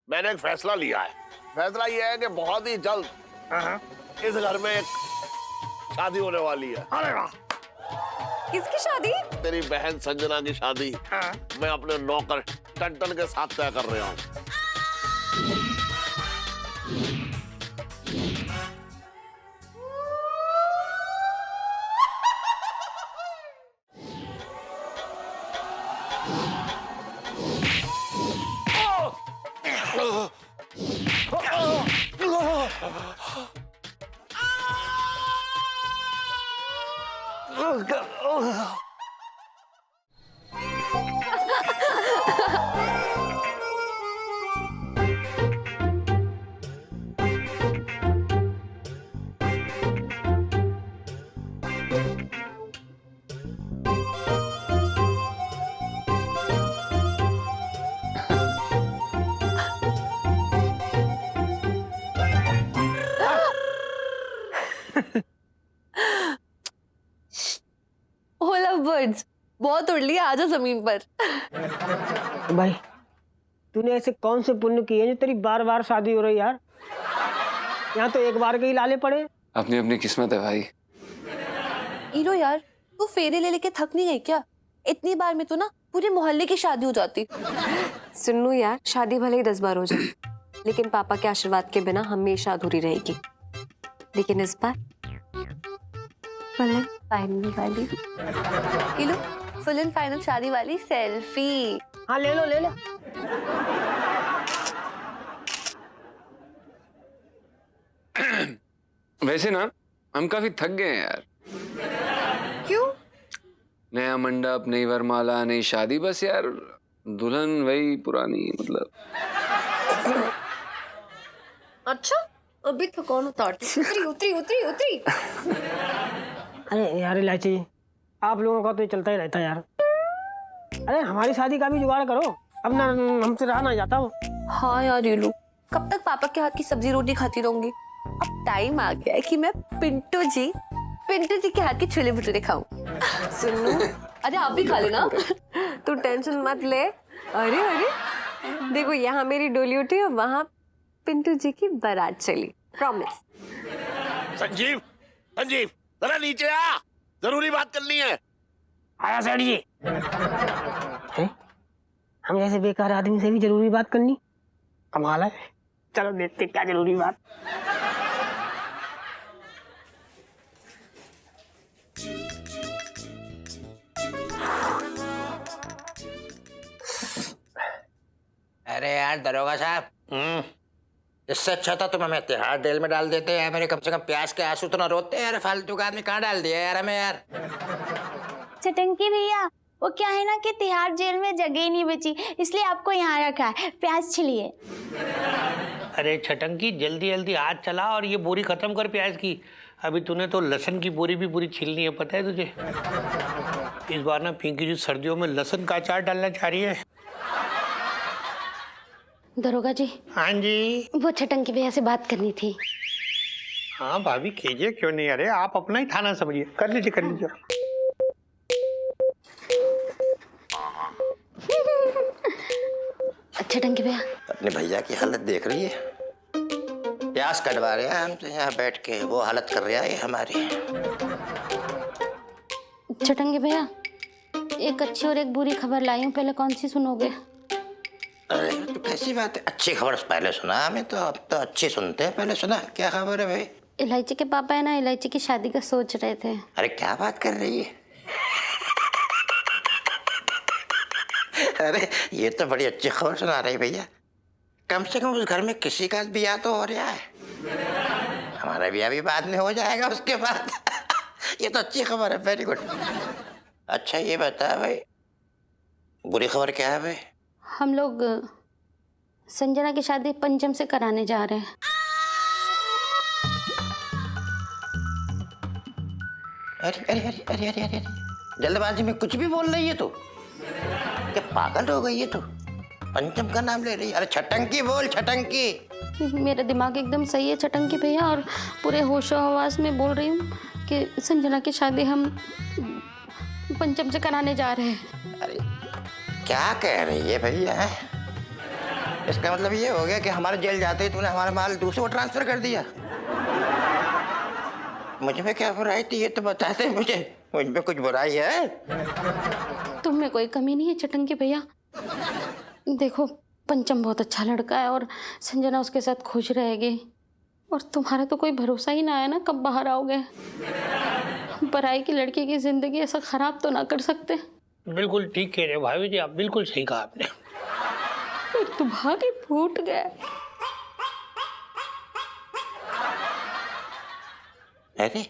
मैंने एक फैसला लिया है। फैसला यह है कि बहुत ही जल्द इस घर में एक शादी होने वाली है। अरे वाह! किसकी शादी? तेरी बहन संजना की शादी मैं अपने नौकर टन के साथ तय कर रहा हूँ। ओ लव बर्ड्स, बहुत उड़ लिया, आजा जमीन पर। भाई तूने ऐसे कौन से पुण्य किए जो तेरी बार बार शादी हो रही यार? यहाँ तो एक बार के ही लाले पड़े। अपनी अपनी किस्मत है भाई। हीरो यार, तू फेरे ले लेके थक नहीं गई क्या? इतनी बार में तो ना पूरे मोहल्ले की शादी हो जाती। सुनो यार, शादी भले ही 10 बार हो जाए, लेकिन पापा के आशीर्वाद के बिना हमेशा अधूरी रहेगी। लेकिन इस बार फाइनल वाली, ये लो फुल एंड फाइनल शादी वाली सेल्फी। हाँ ले लो ले लो। वैसे ना हम काफी थक गए हैं यार। क्यों? नया मंडप, नई वरमाला, नई शादी, बस यार दुल्हन वही पुरानी, मतलब। अच्छा, अभी थकान उतारती। उतरी उतरी उतरी उतरी। अरे यार इलायची, आप लोगों का तो ये चलता ही रहता है यार। अरे हमारी शादी का भी जुगाड़ करो, अब ना हमसे रहा ना जाता हो। हाँ यार ये लो, कब तक पापा के हाथ की सब्जी रोटी खाती रहूंगी? अब टाइम आ गया है कि मैं पिंटू जी के हाथ के छोले भटूरे खाऊं। सुनो, अरे आप भी खा लेना। तू टेंशन मत ले। अरे अरे देखो, यहाँ मेरी डोली उठी और वहाँ पिंटू जी की बारात चली। प्रॉमिस। संजीव, संजीव जरा नीचे आ, जरूरी बात करनी है। आया सेठ जी। हम जैसे बेकार आदमी से भी जरूरी बात करनी, कमाल है। चलो देखते क्या जरूरी बात। अरे यार दरोगा साहब, इससे अच्छा था तुम हमें तिहाड़ जेल में डाल देते हैं। मेरे कम से कम प्यास के आंसू तो ना रोते यार। फालतू का आदमी कहाँ डाल दिया यार हमें यार। छटंकी भैया, वो क्या है ना कि तिहाड़ जेल में जगह ही नहीं बची, इसलिए आपको यहाँ रखा है। प्याज छिलिए। अरे छटंकी, जल्दी जल्दी हाथ चला और ये बोरी खत्म कर प्याज की। अभी तूने तो लहसुन की बोरी भी पूरी छीलनी है, पता है तुझे? इस बार ना पिंकी जी सर्दियों में लहसुन का अचार डालना चाह रही है। दरोगा जी। हाँ जी। वो छटंकी भैया से बात करनी थी। हाँ भाभी कीजिए, क्यों नहीं। अरे आप अपना ही थाना समझिए, कर लीजिए कर लीजिए। छटंकी भैया, अपने भैया की हालत देख रही है, प्यास कटवा रहे हैं हमसे यहाँ बैठ के, वो हालत कर रहा है हमारी। छटंकी भैया, एक अच्छी और एक बुरी खबर लाई हूँ, पहले कौन सी सुनोगे? अरे तो कैसी बात है, अच्छी खबर पहले सुना हमें तो, अब तो अच्छी सुनते हैं। पहले सुना, क्या खबर है भाई? इलायची के पापा है ना, इलायची की शादी का सोच रहे थे। अरे क्या बात कर रही है? अरे ये तो बड़ी अच्छी खबर सुना रही भैया। कम से कम उस घर में किसी का ब्याह तो हो रहा है। हमारा ब्याह भी बाद में हो जाएगा उसके बाद। ये तो अच्छी खबर है, वेरी गुड। अच्छा ये बता भाई, बुरी खबर क्या है भाई? हम लोग संजना की शादी पंचम से कराने जा रहे हैं। अरे अरे अरे अरे अरे अरे, जल्दबाजी में कुछ भी बोल रही है तू? क्या पागल हो गई है तू? पंचम का नाम ले रही है? अरे छटंकी बोल, छटंकी। मेरा दिमाग एकदम सही है छटंकी भैया, और पूरे होशो हवास में बोल रही हूँ कि संजना की शादी हम पंचम से कराने जा रहे हैं। अरे क्या कह रही है भैया? इसका मतलब ये हो गया कि हमारे जेल जाते ही तूने हमारा माल दूसरे को ट्रांसफर कर दिया। मुझ में क्या बुराई थी ये तो बताते मुझे, मुझ में कुछ बुराई है? तुम में कोई कमी नहीं है चटंकी भैया। देखो पंचम बहुत अच्छा लड़का है और संजना उसके साथ खुश रहेगी, और तुम्हारा तो कोई भरोसा ही ना है ना कब बाहर आओगे। पराई की लड़की की जिंदगी ऐसा खराब तो ना कर सकते। बिल्कुल ठीक कह रहे हो भाभी जी, आप बिल्कुल सही कहा आपने। तो भागी फूट गए। अरे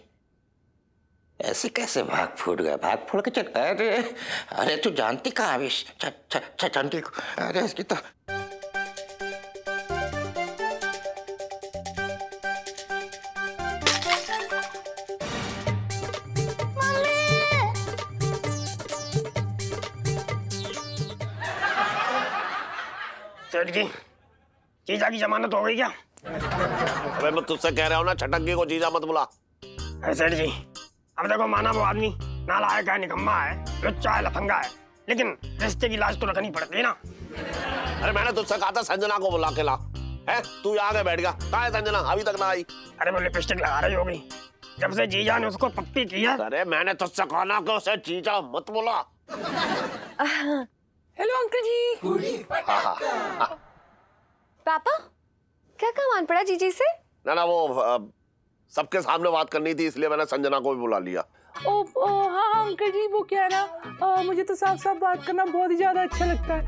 ऐसे कैसे भाग फूट गया? भाग फूट के चल। अरे अरे तू जानती कहाँ अभी चंटी को? अरे इसकी तो सेठ जी, जीजा की जमानत हो गई क्या? अबे मैं तुझसे कह रहा हूँ ना, छटंकी को जीजा मत बुला। अरे सेठ जी, अब देखो माना वो आदमी नालायक है, निकम्मा है, लुच्चा है, लफंगा है, लेकिन रिश्ते की लाज तो रखनी पड़ती ना। अरे मैंने तुझसे कहा था संजना को बुला के ला, है तू यहाँ आके बैठ गया। कहाँ है संजना? अभी तक ना आई। अरे वो लिपस्टिक लगा रही होगी जब से जीजा ने उसको पप्पी की है। अरे मैंने तुझसे कहा ना कि उसे जीजा मत बुला। हेलो अंकल जी। पापा क्या काम आन पड़ा जीजी से? ना वो सबके सामने बात करनी थी, इसलिए मैंने संजना को भी बुला लिया। हाँ अंकल जी, वो क्या है ना, मुझे तो साफ साफ बात करना बहुत ही ज्यादा अच्छा लगता है।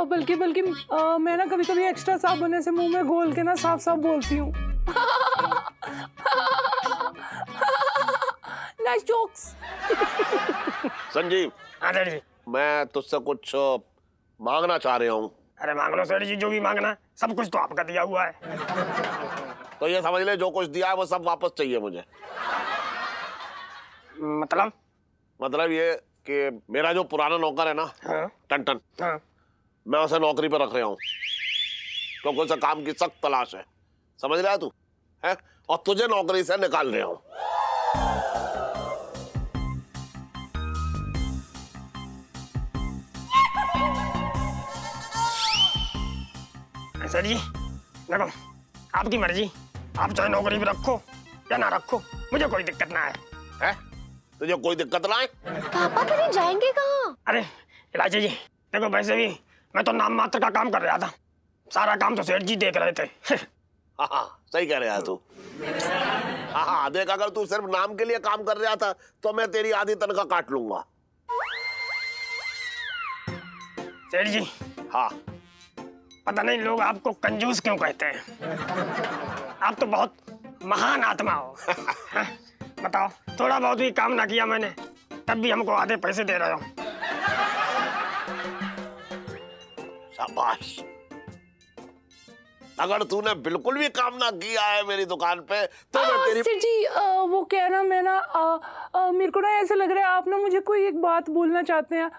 बल्कि मैं ना कभी कभी एक्स्ट्रा साफ बनने से मुंह में घोल के ना साफ साफ बोलती हूँ। Nice jokes. संजीव। हाँ सेठ जी। मैं तुझसे कुछ मांगना चाह रहा हूँ। अरे मांग लो सेठ जी, जो भी मांगना है, सब कुछ तो आपका दिया हुआ है। तो ये समझ ले, जो कुछ दिया है वो सब वापस चाहिए मुझे। मतलब ये कि मेरा जो पुराना नौकर है ना, हाँ? टन, हाँ। मैं उसे नौकरी पर रख रहा हूँ क्योंकि उसे काम की सख्त तलाश है, समझ रहा है तू? है? और तुझे नौकरी से निकाल रहा हूँ। सर जी देखो, आपकी मर्जी, आप चाहे नौकरी भी रखो या ना रखो, मुझे कोई दिक्कत ना है। तुझे कोई दिक्कत ना है? पापा फिर ये जाएंगे कहाँ? अरे इलाची जी देखो, वैसे भी मैं तो नाम मात्र का काम कर रहा था, सारा काम तो सेठ जी देख रहे थे। हाँ सही कह रहा है तू। हाँ देख, अगर तू सिर्फ नाम के लिए काम कर रहा था तो मैं तेरी आधी तनख्वाह काट लूंगा। सेठ जी हाँ, पता नहीं लोग आपको कंजूस क्यों कहते हैं, आप तो बहुत महान आत्मा हो। हाँ? बताओ, थोड़ा बहुत भी काम ना किया मैंने तब भी हमको आधे पैसे दे रहे हो। शाबाश। अगर तूने बिल्कुल भी काम ना किया है मेरी दुकान पे तो मैं तेरी। सेठ जी वो क्या है ना, मैं ना मेरे को ना ऐसा लग रहा है आप ना मुझे कोई एक बात बोलना चाहते हैं।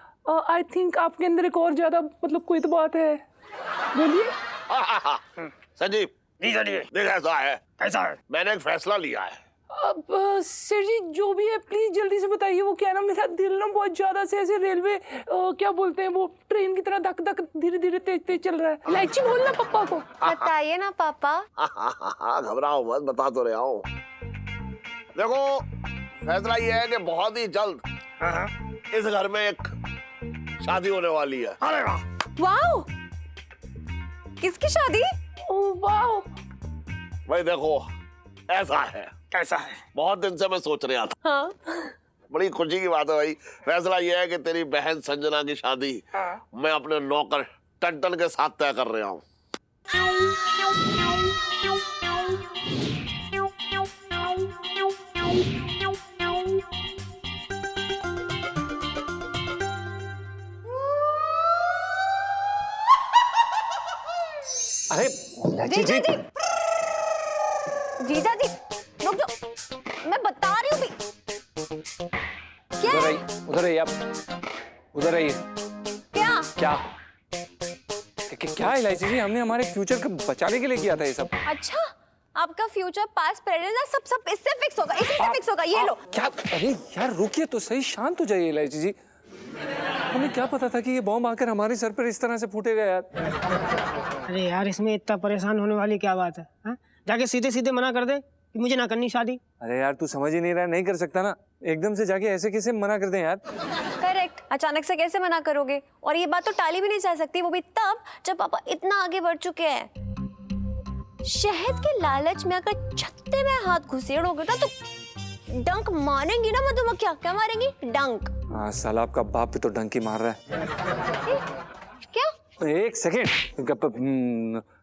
आई थिंक आपके अंदर एक और ज्यादा मतलब कोई तो बात है, बोलिए। संजीव जी सर जी। देख ऐसा है। कैसा है? मैंने एक फैसला लिया है। अब सर जी जो भी है प्लीज जल्दी से बताइए। वो क्या है ना, मेरा दिल ना बहुत ज्यादा से ऐसे रेलवे क्या बोलते हैं वो ट्रेन की तरह धक धक धीरे धीरे तेज तेज चल रहा है। इलायची बोलना पापा को। बताइए ना पापा। घबराओ मत, बता तो रहा हूँ। देखो फैसला ये है कि बहुत ही जल्द इस घर में एक शादी होने वाली है। अरे वाह। वाओ, किसकी शादी? Oh wow. भाई देखो ऐसा है। कैसा है? बहुत दिन से मैं सोच रहा था। हाँ। बड़ी खुशी की बात है भाई। फैसला ये है कि तेरी बहन संजना की शादी मैं अपने नौकर टन के साथ तय कर रहा हूँ। अरे जीजा जी, जीजा जी रुक जाओ, मैं बता रही हूँ भी। क्या है? उधर आइए आप, उधर आइए। क्या क्या क्या इलायची जी, हमने हमारे फ्यूचर को बचाने के लिए किया था ये सब। अच्छा, आपका फ्यूचर पास्ट प्रेजेंट सब इससे फिक्स होगा, इसी से फिक्स होगा। ये लो। क्या? अरे यार रुकिए तो सही, शांत हो जाइए इलायची जी। हमें क्या पता था कि ये बॉम्ब आकर हमारे सर पर इस तरह से फूटेगा यार। अरे यार इसमें इतना परेशान होने वाली क्या बात है हा? जाके सीधे सीधे मना कर दे कि मुझे ना करनी शादी। अरे यार तू समझ ही नहीं रहा, नहीं कर सकता ना, एकदम से जाके ऐसे कैसे मना कर दें यार। करेक्ट, अचानक से कैसे मना करोगे? और ये बात तो टाली भी नहीं जा सकती, वो भी तब जब पापा इतना आगे बढ़ चुके हैं। शहद के लालच में अगर छत्ते में हाथ घुसेड़ोगे ना तो डंक मारेंगी ना मधुमक्खियाँ। क्या मारेंगी? डंक। हाँ साला आपका बाप भी तो डंकी मार रहा है। क्या? एक सेकेंड,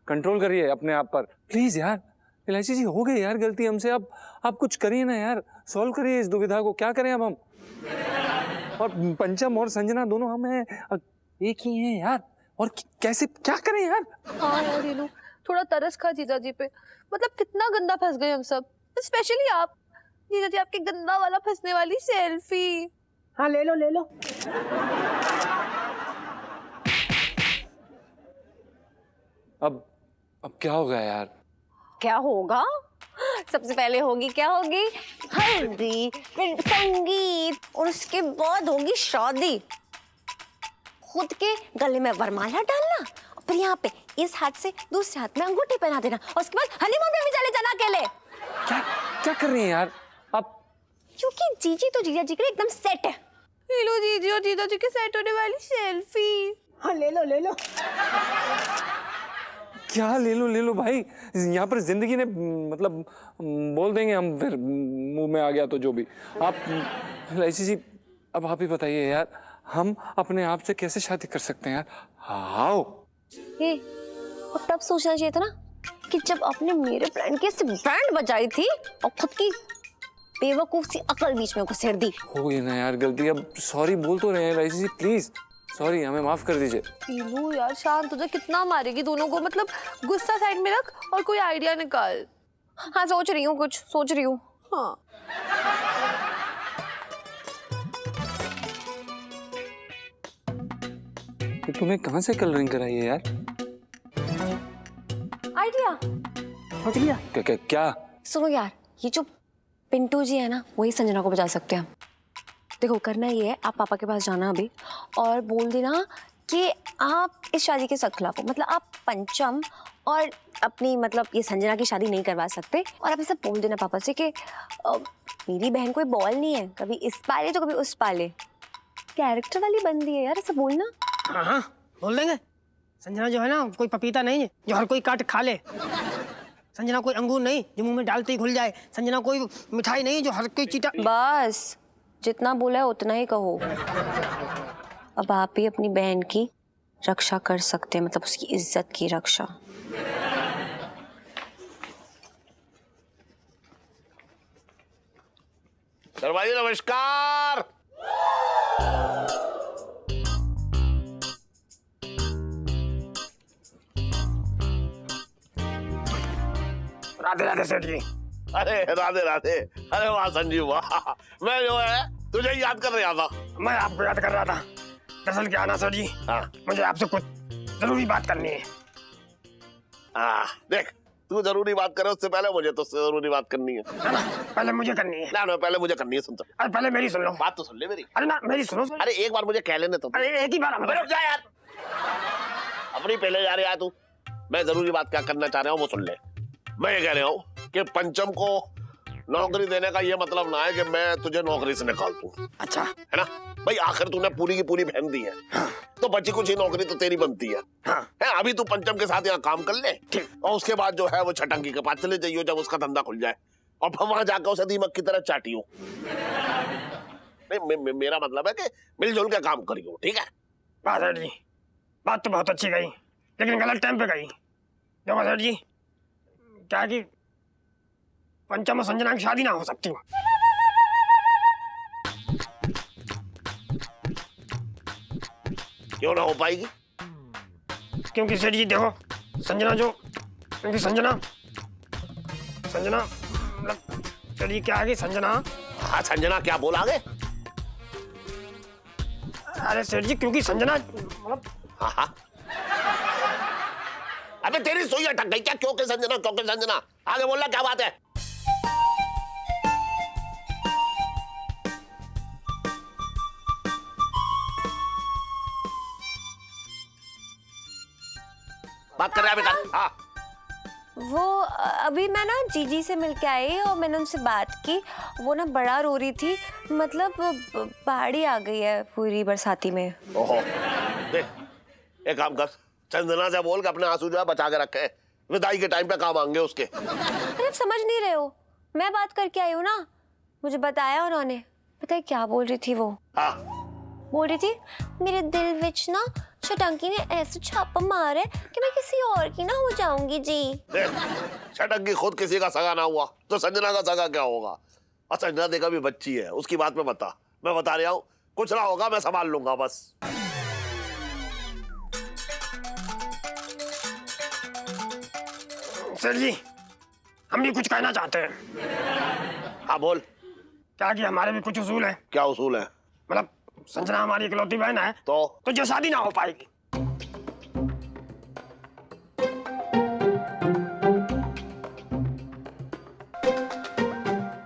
कंट्रोल करिए अपने आप पर प्लीज यार। इलायची जी हो गई यार गलती हमसे, अब आप कुछ करिए ना यार, सॉल्व करिए इस दुविधा को। क्या करें अब हम? और पंचम और संजना दोनों हम हैं, एक ही हैं यार, और कैसे क्या करें यार? हाँ यार रीनू, थोड़ा तरस खा जीजा जी पे। मतलब कितना गंदा फंस गए हम सब, स्पेशली आप जीजा जी। आपके गंदा वाला फंसने वाली सेल्फी। हाँ ले लो ले लो। अब क्या होगा यार? क्या होगा? सबसे पहले होगी क्या होगी? हल्दी, फिर संगीत, और उसके बाद होगी शादी। खुद के गले में वरमाला डालना, और फिर यहाँ पे इस हाथ से दूसरे हाथ में अंगूठी पहना देना, और उसके बाद हनीमून पे भी चले जाना अकेले। क्या क्या कर रही हैं यार आप? क्योंकि जीजी तो जीजा जी के लिए एकदम सेट है। ले लो जीजी और जीजा जी के सेट होने वाली सेल्फी। हाँ ले लो ले लो। क्या ले लो भाई, यहाँ पर जिंदगी ने मतलब बोल देंगे हम, फिर मुंह में आ गया तो जो भी। आप इलायची जी अब आप ही बताइए यार, हम अपने आप से कैसे शादी कर सकते हैं यार? हाउ? ये और तब सोचना चाहिए था ना कि जब आपने मेरे फ्रेंड की बैंड बजाई थी और खुद की बेवकूफ सी अकल बीच में घुसेड़ दी। हो गई ना यार गलती, अब सॉरी बोल तो रहे हैं इलायची जी, प्लीज सॉरी, हमें माफ कर दीजिए। रीनू यार शांत हो जा, कितना मारेगी दोनों को? मतलब गुस्सा साइड में रख और कोई आइडिया निकाल। हाँ सोच रही हूँ, कुछ सोच रही हूँ। हाँ तो तुम्हें कहाँ से कलरिंग कराई है यार? आइडिया सोच लिया? क्या? सुनो यार, ये जो पिंटू जी है ना, वही संजना को बचा सकते हैं। देखो करना ये है, आप पापा के पास जाना अभी और बोल देना कि आप इस शादी के सख्त खिलाफ हो। मतलब आप पंचम और अपनी मतलब ये संजना की शादी नहीं करवा सकते। और आप ऐसा बोल देना पापा से कि मेरी बहन कोई बॉल नहीं है, कभी इस पाले तो कभी उस पाले। कैरेक्टर वाली बंदी है यार, ऐसा बोलना। हाँ हाँ बोल देंगे। संजना जो है ना कोई पपीता नहीं है जो हर कोई काट खा ले। संजना कोई अंगूर नहीं जो मुंह में डालते ही घुल जाए। संजना कोई मिठाई नहीं जो हर कोई चीटा। बस जितना बोला है उतना ही कहो। अब आप ही अपनी बहन की रक्षा कर सकते हैं, मतलब उसकी इज्जत की रक्षा। दरवाजे नमस्कार। राधे राधे सेठ जी। अरे राधे राधे। अरे वाह संजीव वाह, मैं जो है तुझे याद कर रहा था। मैं आपको याद कर रहा था। दरअसल क्या है ना सर जी, हाँ मुझे आपसे कुछ जरूरी बात करनी है। देख तू जरूरी बात करे उससे पहले मुझे तो जरूरी बात करनी है ना? पहले मुझे करनी है। ना पहले मुझे करनी है। सुन तो, अरे पहले मेरी सुन लो। बात तो सुन ले मेरी। अरे ना मेरी सुनो। अरे एक बार मुझे कह लेने तो। अरे एक ही बार। अबे रुक जा यार, अपनी पहले जा रहा है तू। मैं जरूरी बात क्या करना चाह रहा हूँ वो सुन ले। मैं ये कह रहा हूँ कि पंचम को नौकरी देने का ये मतलब ना है कि मैं तुझे नौकरी से निकाल दूं। अच्छा है ना भाई, आखिर तूने पूरी की पूरी बहन दी है। हाँ। तो बची कुछ ही नौकरी तो तेरी बनती है। हाँ। है अभी तू पंचम के साथ यहाँ काम कर ले, और उसके बाद जो है वो छटंकी के पास चले जाइयो जब उसका धंधा खुल जाए, और फिर वहां जाकर उसे दीमक की तरह चाटियो। नहीं मेरा मतलब है कि मिलजुल के काम करियो, ठीक है? बात सेठ जी, बात तो बहुत अच्छी गई लेकिन गलत टाइम पे गई। देखो सेठ जी, क्या कि पंचम और संजना की शादी ना हो सकती। क्यों ना हो पाएगी? क्योंकि सेठ जी देखो, संजना जो, क्योंकि संजना मतलब सेठ जी क्या है कि संजना। हाँ संजना क्या बोला आगे? अरे सेठ जी क्योंकि संजना मतलब। हाँ हाँ अबे तेरी सुई अटक गई क्या? क्यों के संजना, क्यों के संजना? आगे बोलना क्या बात है? बात कर रहा है बेकार। हाँ वो अभी मैं ना जीजी से मिलके आई और मैंने उनसे बात की। वो ना बड़ा रो रही थी, मतलब बाढ़ी आ गई है पूरी बरसाती में। ओहो देख, एक काम कर, चंदना से बोल के अपने आंसू जो है बचा के रखे, विदाई के टाइम पे काम आएंगे उसके। अरे आप समझ नहीं रहे हो, मैं बात करके आई हूँ ना, मुझे बताया उन्होंने। पता है क्या बोल रही थी वो? हाँ बोल रही थी मेरे दिल विच ना छटंकी ने ऐसे छापा मारा है कि मैं किसी और की ना हो जाऊंगी जी। देख, छटंकी खुद किसी का सगा ना हुआ तो संजना का सगा क्या होगा? और संजना देखा भी बच्ची है, उसकी बात में बता, मैं बता रहा हूँ, कुछ ना होगा, मैं संभाल लूंगा बस। सर जी, हम भी कुछ कहना चाहते हैं। हाँ बोल। क्या कि हमारे भी कुछ उसूल है। क्या उसूल है? मतलब संजना हमारी इकलौती बहन है, तो जो शादी ना हो पाएगी।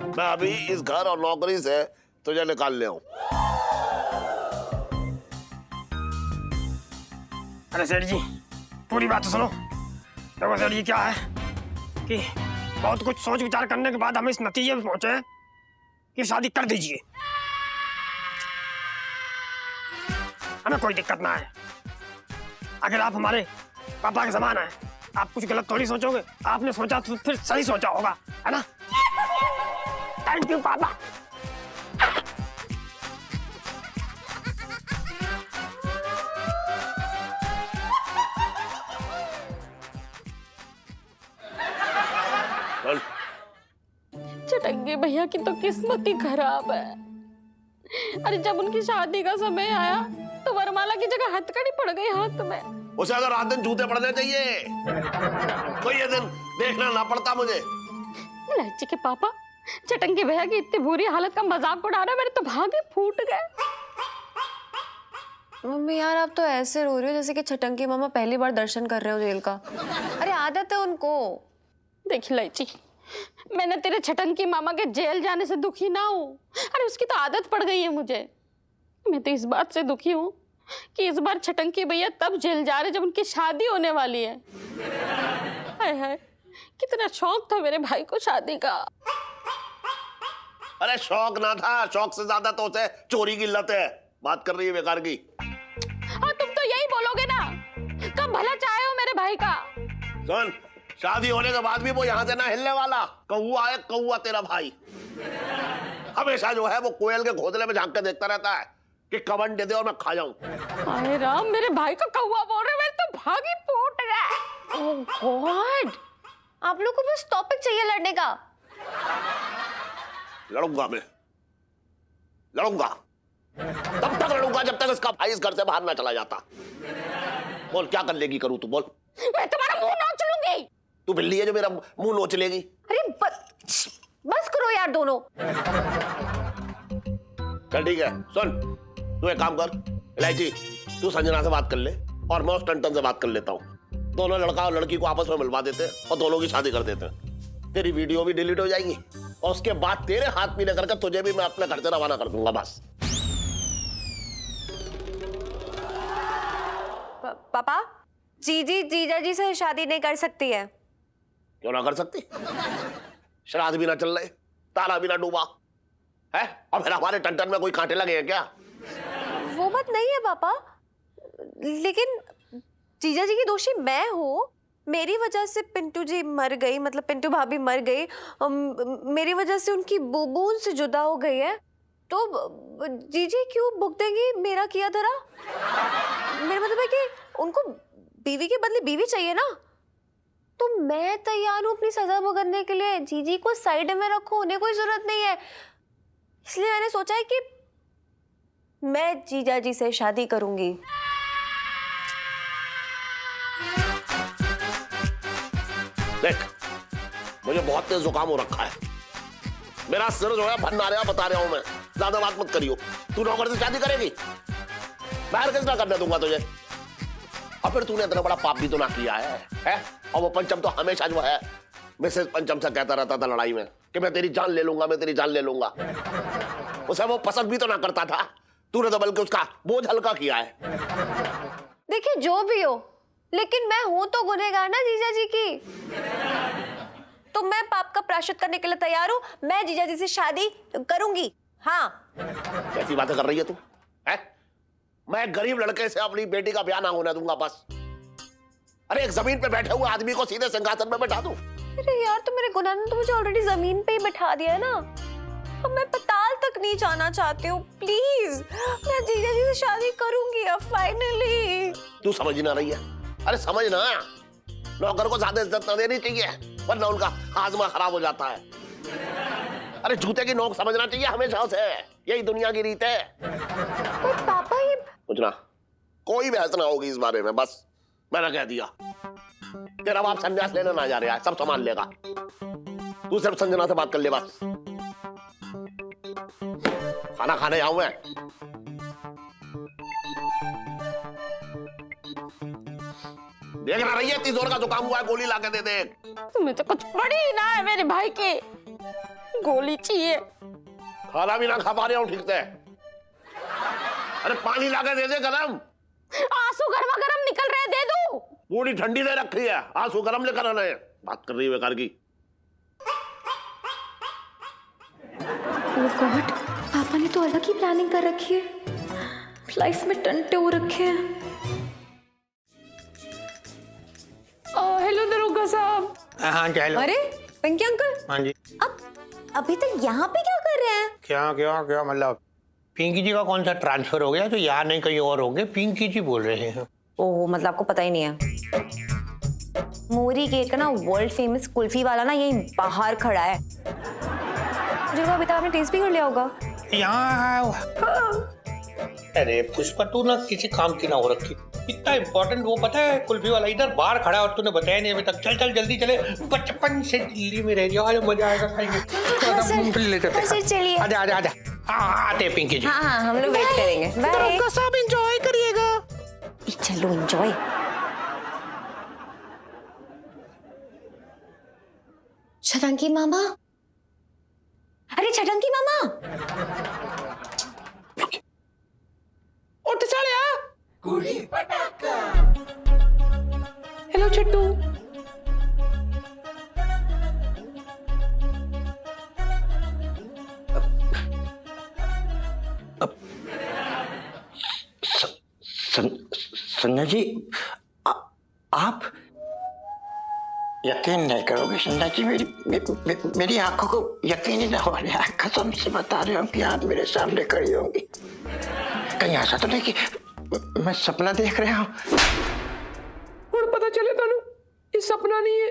मैं अभी इस घर और नौकरी से तुझे निकाल ले आऊं। अरे सेठ जी, पूरी बात तो सुनो। देखो सेठ जी, क्या है कि बहुत कुछ सोच विचार करने के बाद हम इस नतीजे पे पहुंचे हैं कि शादी कर दीजिए, हमें कोई दिक्कत ना है। अगर आप हमारे पापा के समान हैं, आप कुछ गलत थोड़ी सोचोगे। आपने सोचा तो फिर सही सोचा होगा, है ना? थैंक यू पापा। चटंगे भैया की तो किस्मत ही खराब है। अरे जब उनकी शादी का समय आया तो वरमाला की जगह हथकड़ी पड़ गई हाथ में। उसे अगर रात दिन जूते पड़ने चाहिए तो ये दिन देखना ना पड़ता मुझे। लाची के पापा, चटंगे भैया की इतनी बुरी हालत का मजाक उड़ा, मेरे तो भागे फूट गए। मम्मी यार, आप तो ऐसे रो रही हो जैसे कि छटंकी मामा पहली बार दर्शन कर रहे हो जेल का। अरे आदत है उनको। देखी लाची, मैंने तेरे छटंकी मामा के जेल जाने से दुखी ना हूँ। अरे उसकी तो आदत पड़ गई है मुझे। मैं तो इस बात से दुखी हूँ कि इस बार छटंकी भैया तब जेल जा रहे जब उनकी शादी होने वाली है। हाय हाय, कितना शौक था मेरे भाई को शादी का। अरे शौक ना था, शौक से ज्यादा तो उसे चोरी की लत है। बात कर रही है बेकार की। हाँ तुम तो यही बोलोगे ना, कब भला चाहे हो मेरे भाई का। सुन, शादी होने के बाद भी वो यहाँ से ना हिलने वाला। कौआ है कौआ तेरा भाई, हमेशा जो है वो कोयल के घोंसले में झांक के देखता रहता है कि कब अंडे दे और मैं खा जाऊं। अरे राम, मेरे भाई को कौआ बोल रहे, मेरे तो भागी फूट गए। ओह गॉड, आप लोग को बस टॉपिक चाहिए लड़ने का। लड़ूंगा मैं, लड़ूंगा, तब तक लड़ूंगा जब तक इसका भाई इस घर से बाहर ना चला जाता। बोल क्या कर लेगी, करूं तू बोल। मैं तुम्हारा मुंह नोच लूंगी। तू बिल्ली है जो मेरा मुंह नोच लेगी। अरे बस करो यार दोनों। चल ठीक है, सुन, तू एक काम कर इलायची, तू संजना से बात कर ले और मैं उस टंटन से बात कर लेता हूँ। दोनों लड़का और लड़की को आपस में मिलवा देते हैं और दोनों की शादी कर देते हैं। तेरी वीडियो भी डिलीट हो जाएगी और उसके बाद तेरे हाथ पीले करके तुझे भी मैं अपने घर से रवाना कर दूंगा बस। पापा, जीजी जीजा जी से शादी नहीं कर सकती है। क्यों ना कर सकती? श्राद्ध भी ना चल रहे, ताला भी ना डूबा है, और फिर हमारे टंटन में कोई कांटे लगे हैं क्या? वो बात नहीं है पापा, लेकिन जीजा जी की दोषी मैं हूँ। मेरी वजह से पिंटू जी मर गई, मतलब पिंटू भाभी मर गई। मेरी वजह से उनकी बूबू उनसे जुदा हो गई है, तो जीजी क्यों भुगतेंगी मेरा किया धरा? मेरा मतलब है कि उनको बीवी के बदले बीवी चाहिए ना, तो मैं तैयार हूँ अपनी सजा भुगतने के लिए। जीजी को साइड में रखो, उन्हें कोई जरूरत नहीं है। इसलिए मैंने सोचा है कि मैं जीजा जी से शादी करूंगी। देख, मुझे बहुत तेज जुकाम हो रखा है, मेरा सिर जो है भन आ रहा, बता रहा हूं मैं। ज्यादा बात मत करियो। तू नौकर से शादी करेगी, बाहर किस ना करने दूंगा तुझे। और फिर तूने इतना बड़ा पाप भी तो ना किया है? और वो पंचम तो हमेशा जो है मिसेस पंचम से कहता रहता था लड़ाई में कि मैं तेरी जान ले लूंगा, मैं तेरी जान ले लूंगा। उसे वो पसंद भी तो ना करता था, तूने तो बल्कि उसका बोझ हल्का किया है। देखिए जो भी हो, लेकिन मैं हूं तो गुनहगार ना जीजा जी की। तो मैं पाप का प्रायश्चित करने के लिए तैयार हूँ। मैं जीजा जी से शादी करूंगी। हाँ। कैसी बातें कर रही है तू? है? मैं गरीब लड़के से अपनी बेटी का ब्याह ना होने दूंगा बस। अरे एक जमीन पे बैठे हुए आदमी को सीधे सिंहासन में बैठा दूं? अरे यार, तो मेरे गुनाह ने तो मुझे ऑलरेडी जमीन पे ही बैठा दिया है ना। अब मैं पताल तक नहीं जाना चाहती हूँ। प्लीज, मैं जीजा जी से शादी करूंगी अब फाइनली। तू समझ ना रही है? अरे समझ ना, नौकर को ज्यादा इज्जत ना देनी चाहिए वरना उनका हाजमा खराब हो जाता है। अरे जूते की नोक समझना चाहिए हमेशा से, यही दुनिया की रीत है। पर पापा ये कुछ ना, कोई बहस ना होगी इस बारे में, बस मैंने कह दिया। तेरा बाप संन्यास लेने ना जा रहा है, सब संभाल लेगा। तू सिर्फ संजना से बात कर ले बस। खाना खाने आऊं मैं। देख ना रही है इतनी जोर का जुकाम हुआ है, गोली लाके दे दे। तुम्हें तो कुछ पड़ी ही ना है मेरे भाई के, गोली चाहिए। खाना भी ना खा पा रहे हो ठीक से। अरे पानी लाके दे दे गरम। आंसू गर्मा गर्म निकल रहे, दे दूं? पूरी ठंडी दे रखी है, आंसू गरम लेकर आना है। बात कर रही है बेकार की। ओह गॉड, पापा ने तो अलग ही प्लानिंग कर रखी है। लाइफ में टंटे हो रखे हैं। हेलो दरोगा साहब। हाँ चलो। अरे पिंकी अंकल, हाँ जी। अब अभी तक यहाँ पे क्या कर रहे हैं? क्या क्या क्या मतलब पिंकी जी का कौन सा ट्रांसफर हो गया तो यहाँ नहीं कहीं और होंगे? पिंकी जी बोल रहे हैं। ओह, मतलब आपको पता ही नहीं है। मोरी केक का ना वर्ल्ड फेमस कुल्फी वाला ना यही बाहर खड़ा है। मुझे लगा अभी तक आपने टेस्ट भी कर लिया होगा। यहाँ अरे पुष्पा, तू ना किसी काम की ना हो रखी। इतना इम्पोर्टेंट वो पता है कुल्फी वाला इधर बाहर खड़ा है और तूने बताया नहीं अभी तक। चल चल जल्दी चले, बचपन से दिल्ली में रह जाओ, आज मजा आएगा खाएंगे। चलिए। आजा आजा आजा। हाँ आते हैं पिंकी जी। हाँ हाँ, हम लोग वेट करेंगे। बाय। सब एंजॉय करिएगा। चलो एंजॉय। छटंकी मामा, अरे छटंकी मामा, उठ चल यार। हेलो छट्टू। संजना जी, आप यकीन नहीं करोगे संजना जी, मेरी आंखों को यकीन ही ना हो रहा है। कसम से बता रहे हो कि आप मेरे सामने खड़ी होंगी। कहीं ऐसा तो नहीं कि मैं सपना देख रहा हूँ? और पता चले तानू ये सपना नहीं है।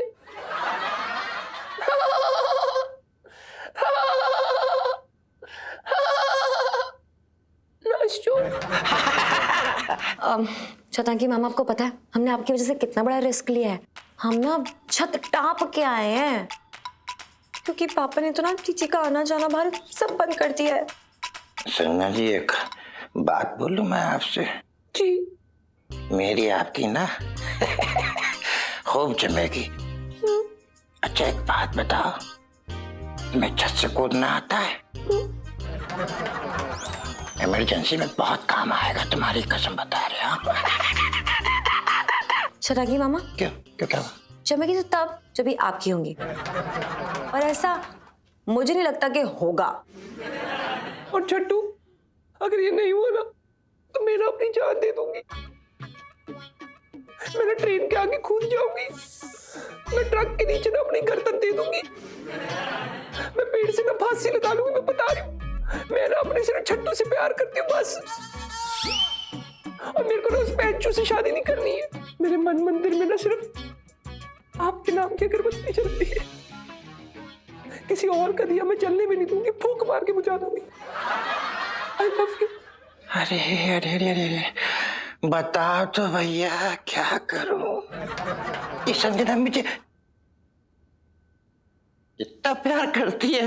छटंकी मामा, आपको पता है हमने आपकी वजह से कितना बड़ा रिस्क लिया है। हम ना छत टाप के आए हैं क्योंकि पापा ने तो ना चीची का आना जाना बाहर सब बंद कर दिया है। संजना जी, एक बात बोलूं मैं आपसे? जी। मेरी आपकी ना खूब जमेगी। अच्छा एक बात बताओ, तुम्हें छत से कूदना आता है? इमरजेंसी में बहुत काम आएगा, तुम्हारी कसम बता रहे हो। छटंकी मामा, क्यों क्यों क्या? जमेगी तो तब जब भी आपकी होंगी, और ऐसा मुझे नहीं लगता कि होगा। और छट्टू, अगर ये नहीं हुआ ना तो मैं अपनी जान दे दूंगी। मैं ट्रेन के आगे कूद जाऊंगी। मैं ट्रक के नीचे ना अपनी गर्दन दे दूंगी। मैं पेड़ से ना फांसी लगा लूंगी। मैं बता रही हूँ, मैं ना अपने सिर्फ छट्टू से प्यार करती हूँ बस। और मेरे को ना उस पैंचू से शादी नहीं करनी है। मेरे मन मंदिर में ना सिर्फ आपके नाम की अगरबत्ती जलती है। किसी और का दिया मैं जलने भी नहीं दूंगी, फूंक मार के बुझा दूंगी। I love you। अरे अरे अरे अरे, बताओ तो भैया क्या करूं? ये संजना मुझे इतना प्यार करती है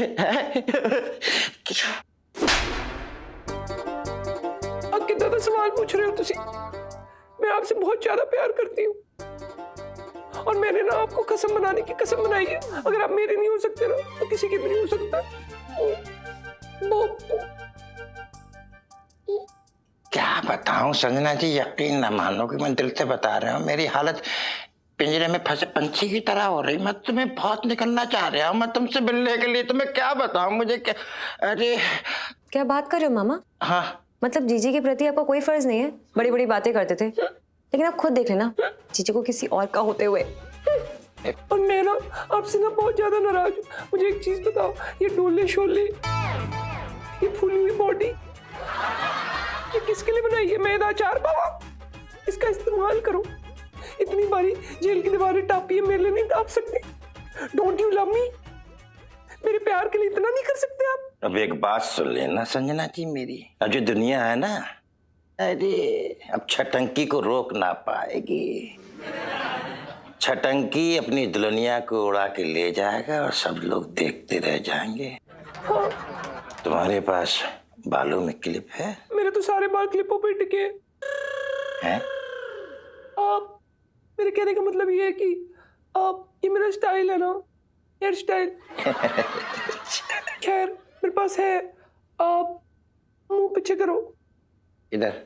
कितना तो सवाल पूछ रहे हो तुसी। मैं आपसे बहुत ज्यादा प्यार करती हूँ और मैंने ना आपको कसम बनाने की कसम बनाई है। अगर आप मेरे नहीं हो सकते ना तो किसी के भी नहीं हो सकता। क्या बताऊं संजना जी, यकीन ना मानोगे, मैं दिल से बता रहा हूँ, मेरी हालत पिंजरे में फंसे पंछी की तरह हो रही। मैं तुम्हें बहुत निकलना चाह रहा हूँ, मैं तुमसे मिलने के लिए। तुम्हें क्या बताऊं, मुझे क्या। अरे क्या बात कर रहे हो मामा? हाँ, मतलब जीजी के प्रति आपका कोई फर्ज नहीं है? बड़ी बड़ी बातें करते थे, लेकिन आप खुद देख लेना जीजी को किसी और का होते हुए। और मैं ना आपसे ना बहुत ज्यादा नाराज हूँ। मुझे एक चीज बताओ, ये डोले शोले, ये फूली हुई बॉडी, ये किसके लिए बनाई है? मैदा अचार बाबा, इसका इस्तेमाल करो। इतनी बारी जेल की दीवारें टापी है, मेरे लिए नहीं टाप सकते। Don't you love me? मेरे प्यार के लिए इतना नहीं कर सकते आप? अब एक बात सुन लेना संजना जी मेरी, अब जो दुनिया है ना, अरे अब छटंकी को रोक ना पाएगी। छटंकी अपनी दुल्हनिया को उड़ा के ले जाएगा और सब लोग देखते रह जाएंगे। हाँ। तुम्हारे पास बालों में क्लिप है? मेरे तो सारे बाल क्लिपों पे टिके हैं। आप, मेरे कहने का मतलब ये है कि आप, ये मेरा स्टाइल है ना, हेयर स्टाइल। खैर मेरे पास है, आप मुंह पीछे करो इधर।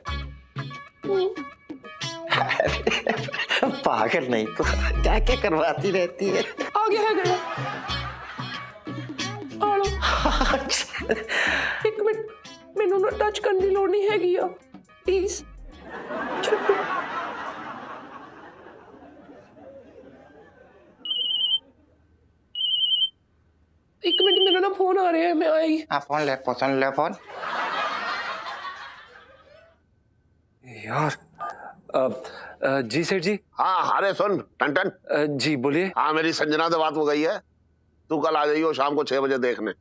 पागल नहीं तो क्या क्या करवाती रहती है। आगे है गया। आलो। एक मिनट, मैंने ना टच करने की लोड़ नहीं हैगी, प्लीज। छोटू एक मिनट, मेरा ना फोन आ रहा है, मैं आई। हाँ फोन ले, सुन ले फोन। यार जी सेठ जी। हाँ अरे सुन टन जी बोलिए। हाँ मेरी संजना से बात हो गई है, तू कल आ जाइयो शाम को 6 बजे देखने।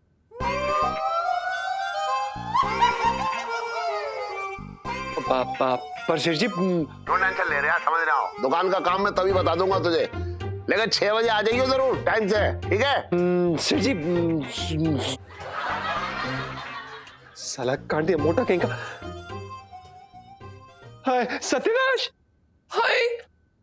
पर सेठ जी क्यों टेंशन ले रहे हैं, समझ रहा हो, दुकान का काम मैं तभी बता दूंगा तुझे, लेकिन 6 बजे आ जाइयो जरूर टाइम से, ठीक है? सेठ जी साला काट दिया मोटा कहीं का। हाय सत्यानाश, हाय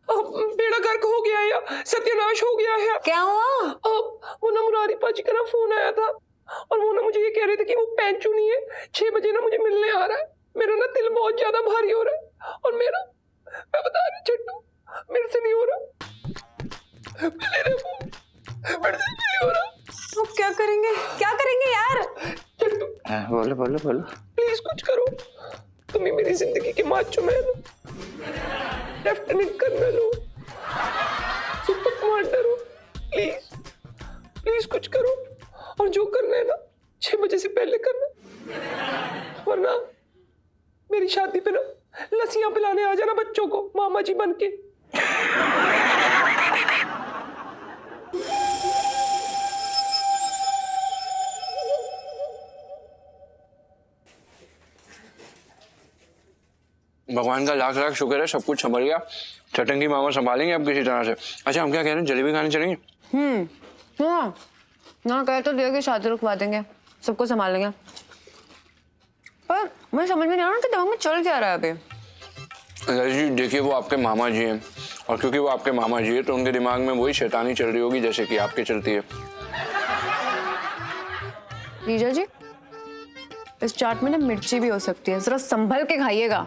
बेड़ा गर्क हो गया है या सत्यानाश हो गया है। क्या हुआ? अब वो ना मुरारी पाजी का ना फोन आया था और वो ना मुझे ये कह रहे थे कि वो पैंचू नहीं है, 6 बजे ना मुझे मिलने आ रहा है। मेरा ना दिल बहुत ज्यादा भारी हो रहा है और मैं बता रही छट्टू, मेरे से नहीं हो रहा, मेरे से नहीं हो रहा। अब क्या करेंगे यार? छट्टू बोलो बोलो बोलो, प्लीज कुछ करो, तुम ही मेरी जिंदगी के माचो मैन हो, लेफ्टिनेंट कर्नल हो, सुपर कमांडर हो, प्लीज कुछ करो। और जो करना है ना 6 बजे से पहले करना, वरना मेरी शादी पे ना लस्सियां पिलाने आ जाना बच्चों को, मामा जी बन के। भगवान का लाख लाख शुक्र है, सब कुछ संभल गया। चटंगी मामा संभालेंगे अब किसी तरह से। अच्छा हम क्या कह रहे हैं, जलेबी खाने चलेंगे? हाँ ना कह तो दिया कि शादी रुकवा देंगे, सबको संभाल लेंगे। पर मैं समझ में नहीं आ रहा कि दिमाग में चल क्या रहा है अभी। जी देखिए, वो आपके मामा जी हैं और क्योंकि वो आपके मामा जी है तो उनके दिमाग में वही शैतानी चल रही होगी जैसे कि आपके चलती है। जीजा जी, इस चाट में ना मिर्ची भी हो सकती है, जरा संभल के खाइएगा।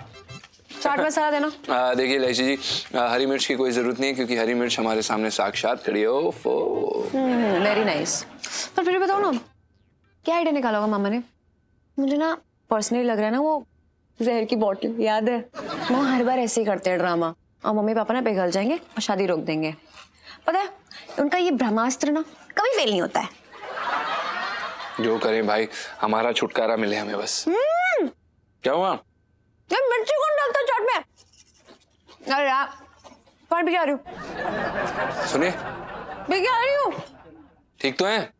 चाट मसाला देना। देखिए इलायची जी, हरी मिर्च की कोई जरूरत नहीं है क्योंकि हरी मिर्च हमारे सामने साक्षात खड़ी है। Very nice. पर फिर बताओ ना, क्या आइडिया निकाला होगा मामा ने? मुझे ना पर्सनली लग रहा है ना, वो जहर की बोतल याद है, वो हर बार ऐसे ही करते हैं ड्रामा, और मम्मी पापा ना पिघल जाएंगे और शादी रोक देंगे। पता है उनका ये ब्रह्मास्त्र ना कभी फेल नहीं होता है। जो करें भाई, हमारा छुटकारा मिले हमें बस। क्या हुआ? यार मिर्ची कौन डालता है चाट में? अरे यार पर भी आ रही हूँ, सुनिए भी आ रही हूँ। ठीक तो है?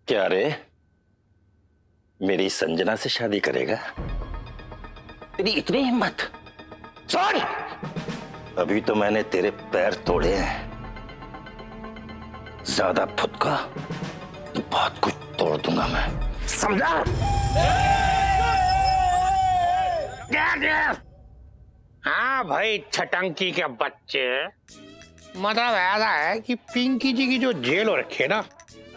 क्या रे, मेरी संजना से शादी करेगा? तेरी इतनी हिम्मत? सुन, अभी तो मैंने तेरे पैर तोड़े हैं, ज्यादा फुदका तो बहुत कुछ तोड़ दूंगा मैं, समझा? हाँ भाई छटंकी के बच्चे, मतलब ऐसा है कि पिंकी जी की जो जेल हो रखी है ना,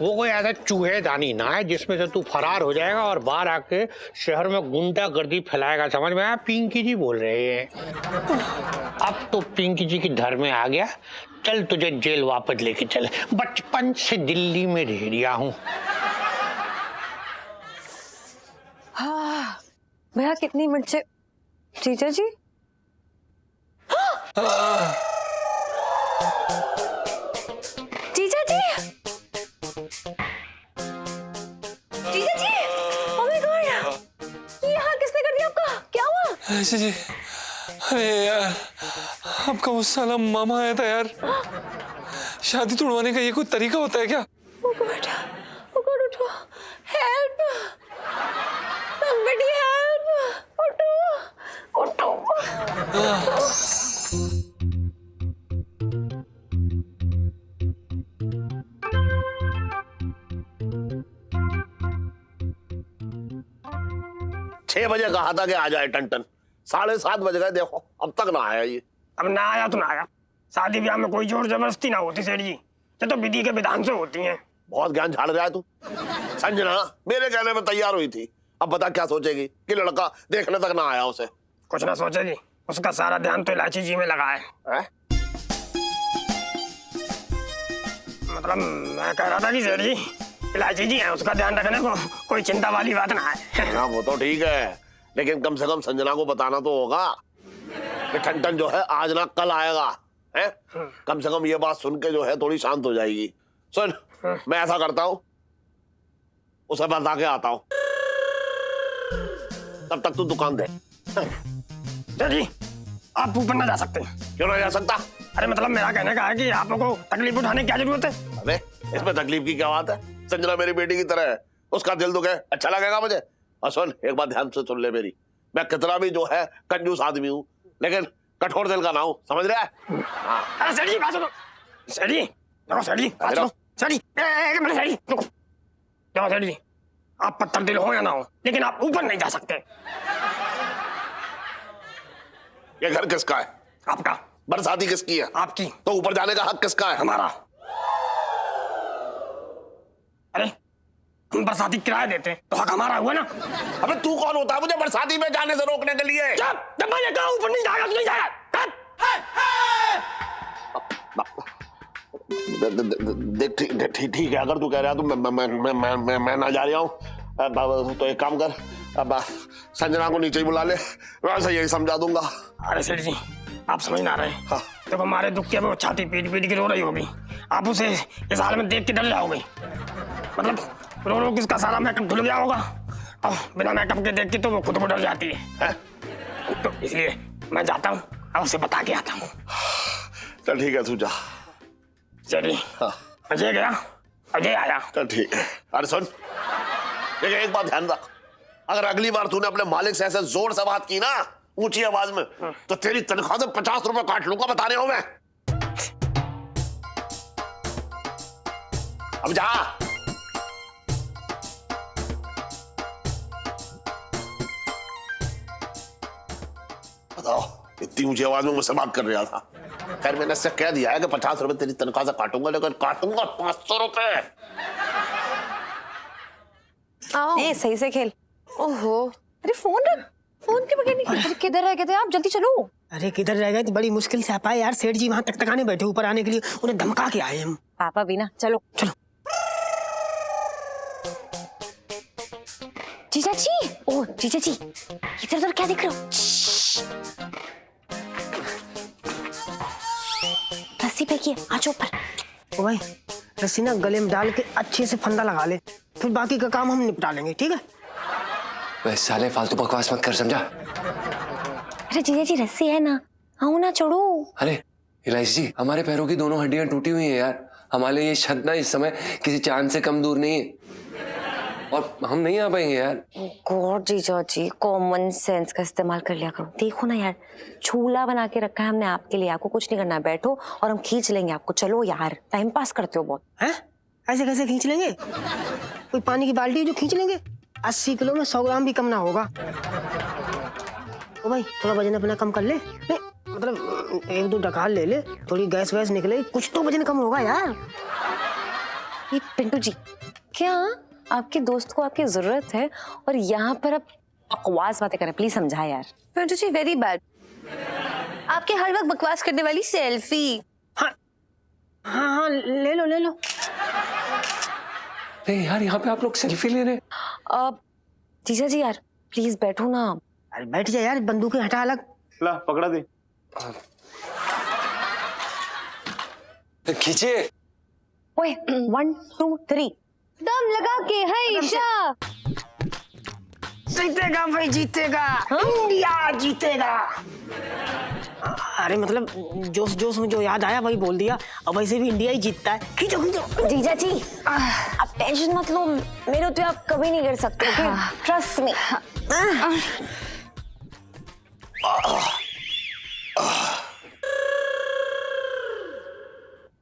वो कोई ऐसा चूहेदानी ना है जिसमें से तू फरार हो जाएगा और बाहर आके शहर में गुंडागर्दी फैलाएगा। समझ में आया? पिंकी जी बोल रहे हैं। अब तो पिंकी जी की धर में आ गया, चल तुझे जेल वापस लेके चले। बचपन से दिल्ली में रह रिया हूँ। हाँ भैया कितनी मिर्चे। जीजा जी जीजा जी, जीजा जी, oh my God, ये हाल किसने कर दिया आपका? क्या हुआ? ऐसे जी, अरे यार आपका वो साला मामा आया था यार। शादी तोड़वाने का ये कोई तरीका होता है क्या? Oh God, उठो, help, somebody help, उठो। छह बजे कहा था कि आ जाए टन 7:30 बज गए, देखो अब तक ना आया ये। अब ना आया तो ना आया, शादी ब्याह में कोई जोर जबरदस्ती ना होती सेठ जी, ये तो विधि के विधान से होती हैं। बहुत ज्ञान झाड़ रहा है तू। संजना मेरे कहने में तैयार हुई थी, अब बता क्या सोचेगी कि लड़का देखने तक ना आया उसे? कुछ ना सोचेगी, उसका सारा ध्यान तो इलायची जी में लगा है? मतलब मैं कह रहा था कि सेठ जी इलायची जी है, उसका ध्यान रखने को कोई चिंता वाली बात ना है। हाँ वो तो ठीक है, लेकिन कम से कम संजना को बताना तो होगा कि ठन जो है आज ना कल आएगा है। कम से कम ये बात सुन के जो है थोड़ी शांत हो जाएगी। सुन मैं ऐसा करता हूँ, उसे बता के आता हूँ, तब तक तू दुकान दे। जी आप ऊपर ना जा सकते। क्यों ना जा सकता? अरे मतलब मेरा कहने का है कि आपको तकलीफ उठाने की क्या जरूरत है? अबे इसमें तकलीफ की क्या बात है? संजना मेरी बेटी की तरह है, उसका दिल दुखे अच्छा लगेगा मुझे? और सुन एक बात ध्यान से सुन ले मेरी, मैं कितना भी जो है कंजूस आदमी हूँ, लेकिन कठोर दिल का ना हूँ, समझ रहा है? अरे सेठ जी बात सुनो, सेठ जी देखो, सेठ जी बात सुनो, सेठ जी एक मिनट, सेठ जी रुको। देखो सेठ जी, आप पत्थर दिल हो या ना हो, लेकिन आप ऊपर नहीं जा सकते। ये घर किसका है? आपका। बरसाती किसकी है? आपकी। तो ऊपर जाने का हक किसका है? हमारा। अरे हम बरसाती किराया देते तो हक हमारा हुआ ना। अबे तू कौन होता है मुझे बरसाती में जाने से रोकने के लिए? जब मैंने कहा ऊपर नहीं जाएगा तो नहीं जाएगा। देख ठीक है, अगर तू कह रहा है तो मैं ना जा रहा हूँ। तो एक काम कर, अब संजना को नीचे ही बुला ले, वैसे यही समझा दूंगा। अरे सेठ जी आप समझ ना रहे। हाँ। देखो हमारे दुख के वो छाती पीट पीट के रो रही होगी, आप उसे इस हाल में देख के डर जाओगे। मतलब रो रो किसका सारा मेकअप धुल गया होगा, और बिना मेकअप के देख के तो वो खुद को डर जाती है। तो इसलिए मैं जाता हूँ और उसे बता के आता हूँ। चल ठीक है, तू जा। चलिए। हाँ। अजय गया, अजय आया। चल ठीक है। अरे सुन, लेकिन एक बात ध्यान रख, अगर अगली बार तूने अपने मालिक से ऐसे जोर से बात की ना ऊंची आवाज में, तो तेरी तनख्वाह से 50 रुपए काट लूंगा, बता रहा हूं मैं। अब जा। बताओ, इतनी ऊंची आवाज में मुझसे बात कर रहा था। खैर मैंने इससे कह दिया है कि 50 रुपए तेरी तनख्वाह से काटूंगा, लेकिन काटूंगा 500 रुपए। ये सही से खेल। ओहो, अरे फोन रख, फोन के बगैर नहीं। अरे किधर रह गए थे आप? जल्दी चलो। अरे किधर रह गए? बड़ी मुश्किल से आ पाए यार, सेठ जी वहां तक आने बैठे ऊपर आने के लिए, उन्हें धमका के आए हम। पापा भी ना, चलो चलो। जीजा जी, ओ जीजा जी इधर उधर क्या देख रहे हो? रस्सी फेंकिए, आ जाओ ऊपर। ओ भाई रस्सी ना गले में डाल के अच्छे से फंदा लगा ले, फिर बाकी का काम हम निपटा लेंगे, ठीक है? वैसे साले फालतू बकवास मत कर, समझा? अरे जीजा जी रस्सी है ना, आओ ना चढ़ो। अरे इलायची जी, हमारे पैरों की दोनों हड्डियां टूटी हुई हैं यार, हमारे लिए ये छत ना इस समय किसी चांद से कम दूर नहीं है। और हम नहीं आ पाएंगे यार। गॉड जीजा जी, कॉमन सेंस का इस्तेमाल कर लिया करो। देखो ना यार, झूला बना के रखा है हमने आपके लिए, आपको कुछ नहीं करना है, बैठो और हम खींच लेंगे आपको। चलो यार, टाइम पास करते हो बहुत। हैं? ऐसे कैसे खींच लेंगे? कोई पानी की बाल्टी जो खींच लेंगे? 80 किलो में 100 ग्राम भी कम ना होगा। ओ भाई, थोड़ा वजन अपना कम कर ले। नहीं, मतलब 1-2 डकार ले ले, थोड़ी गैस वैस निकले, कुछ तो वजन कम होगा यार। ये पिंटू जी, क्या आपके दोस्त को आपकी जरूरत है और यहाँ पर आप बकवास बातें करें? प्लीज समझाए यार। पिंटू जी वेरी बैड, आपके हर वक्त बकवास करने वाली सेल्फी। हाँ हाँ हाँ, ले लो ले लो। नहीं यार, यहाँ पे आप लोग सेल्फी ले रहे हैं। जीजा जी यार, प्लीज बैठो ना। अरे बैठ जा यार, बंदूकें हटा अलग। ला पकड़ा दे, खींचे। ओए 1 2 3 दम लगा के है ईशा। जीतेगा भाई, जीतेगा। इंडिया जीतेगा। अरे मतलब जोश जोश में जो याद आया वही बोल दिया। अब वैसे भी इंडिया ही जीतता है। खींचो खींचो। जीजा जी, आप टेंशन मत लो, मेरे तो आप कभी नहीं कर सकते, ट्रस्ट मी।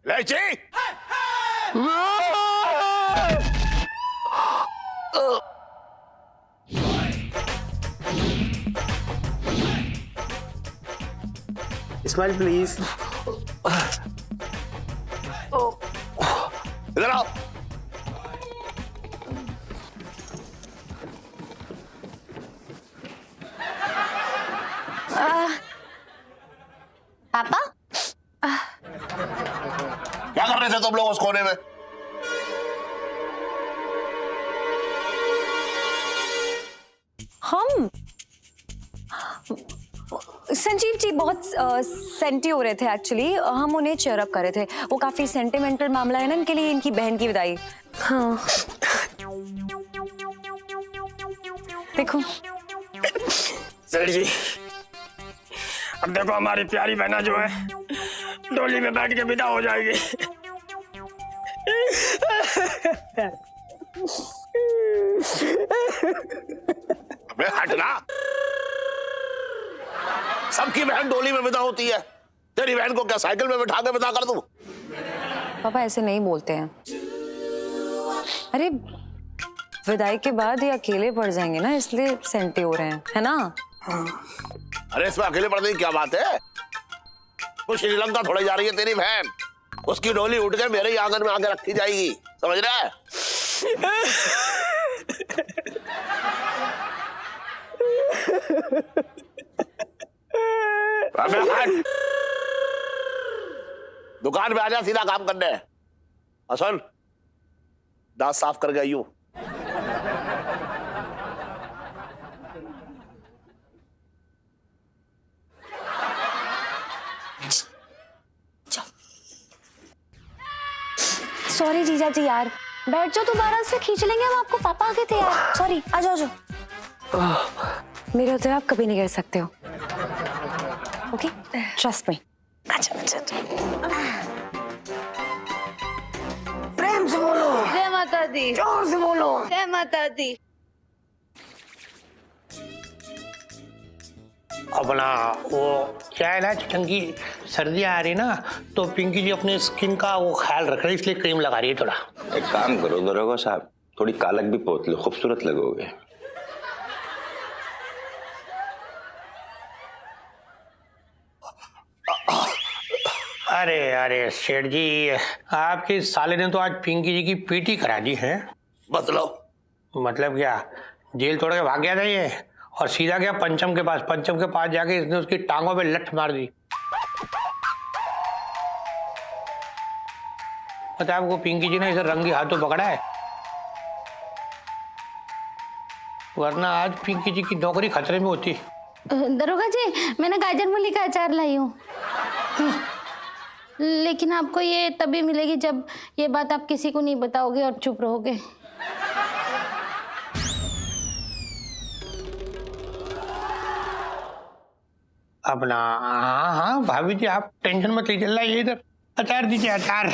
इलायची, स्माइल प्लीज। इधर आओ। पापा क्या कर रहे थे तुम लोग उस कोने में? हम संजीव जी बहुत सेंटी हो रहे थे एक्चुअली, हम उन्हें चेयरअप कर रहे थे। वो काफी सेंटिमेंटल मामला है ना इनके लिए, इनकी बहन की विदाई। हाँ देखो सर जी, अब देखो हमारी प्यारी बहना जो है डोली में बैठ के विदा हो जाएगी। अबे हटना। सबकी बहन डोली में विदा होती है, तेरी बहन को क्या साइकिल में बिठा के विदा कर दूं? पापा ऐसे नहीं बोलते हैं। अरे विदाई के बाद ये अकेले पड़ जाएंगे ना, इसलिए सेंटी हो रहे हैं, है ना? अरे इसमें अकेले पड़ने की क्या बात है? वो श्रीलंका थोड़ी जा रही है तेरी बहन, उसकी डोली उठ के मेरे ही आंगन में आके रखी जाएगी, समझ रहा है? अबे हट। दुकान पे आजा, सीधा काम करने। असल दांत साफ कर गई हूं। सॉरी जीजा जी यार, बैठ जाओ, दोबारा से खींच लेंगे हम आपको। पापा आ गए थे यार, सॉरी। आ जाओ मेरे होते आप कभी नहीं कर सकते हो, ओके? Trust me. अच्छा अच्छा। प्रेम से बोलो। जय माता दी। जोर से बोलो। जय माता दी। अपना वो क्या है ना चिटंकी, सर्दियाँ आ रही ना, तो पिंकी जी अपने स्किन का वो ख्याल रख रही है, इसलिए क्रीम लगा रही है थोड़ा। एक काम करो दरोगा साहब, थोड़ी कालक भी पोत लो, खूबसूरत लगोगे। अरे अरे सेठ जी, आपके साले ने तो आज पिंकी जी की पीटी करा दी है। मतलब क्या, जेल तोड़ के भाग गया था ये और सीधा गया पंचम के पास। पंचम के पास जाके इसने उसकी टांगों पे लठ मार दी। पता है आपको, पिंकी जी ने इसे रंगी हाथों पकड़ा है, वरना आज पिंकी जी की नौकरी खतरे में होती। दरोगा जी, मैंने गाजर मूली का अचार लाई हूँ, लेकिन आपको ये तभी मिलेगी जब ये बात आप किसी को नहीं बताओगे और चुप रहोगे। अपना हाँ हाँ भाभी जी, आप टेंशन मत लीजिए। लाइए इधर अचार दीजिए, अचार।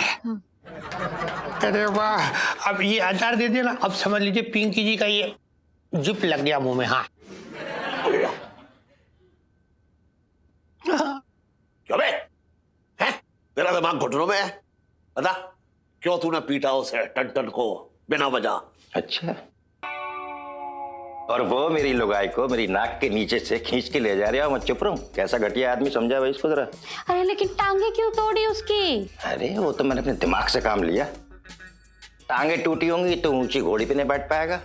अरे वाह, अब ये अचार दे देना, अब समझ लीजिए पिंकी जी का ये जिप लग गया मुंह में। हाँ क्यों बे? हैं? तेरा दिमाग घुटनों में है? बता क्यों तूने पीटा उसे टन को बिना वजह? अच्छा, और वो मेरी लुगाई को मेरी नाक के नीचे से खींच के ले जा रहा हूँ, मैं चुप रहूं? कैसा घटिया आदमी समझा भाई इसको जरा। अरे लेकिन टांगे क्यों तोड़ी उसकी? अरे वो तो मैंने अपने दिमाग से काम लिया। टांगे टूटी होंगी तो ऊंची घोड़ी पे नहीं बैठ पाएगा।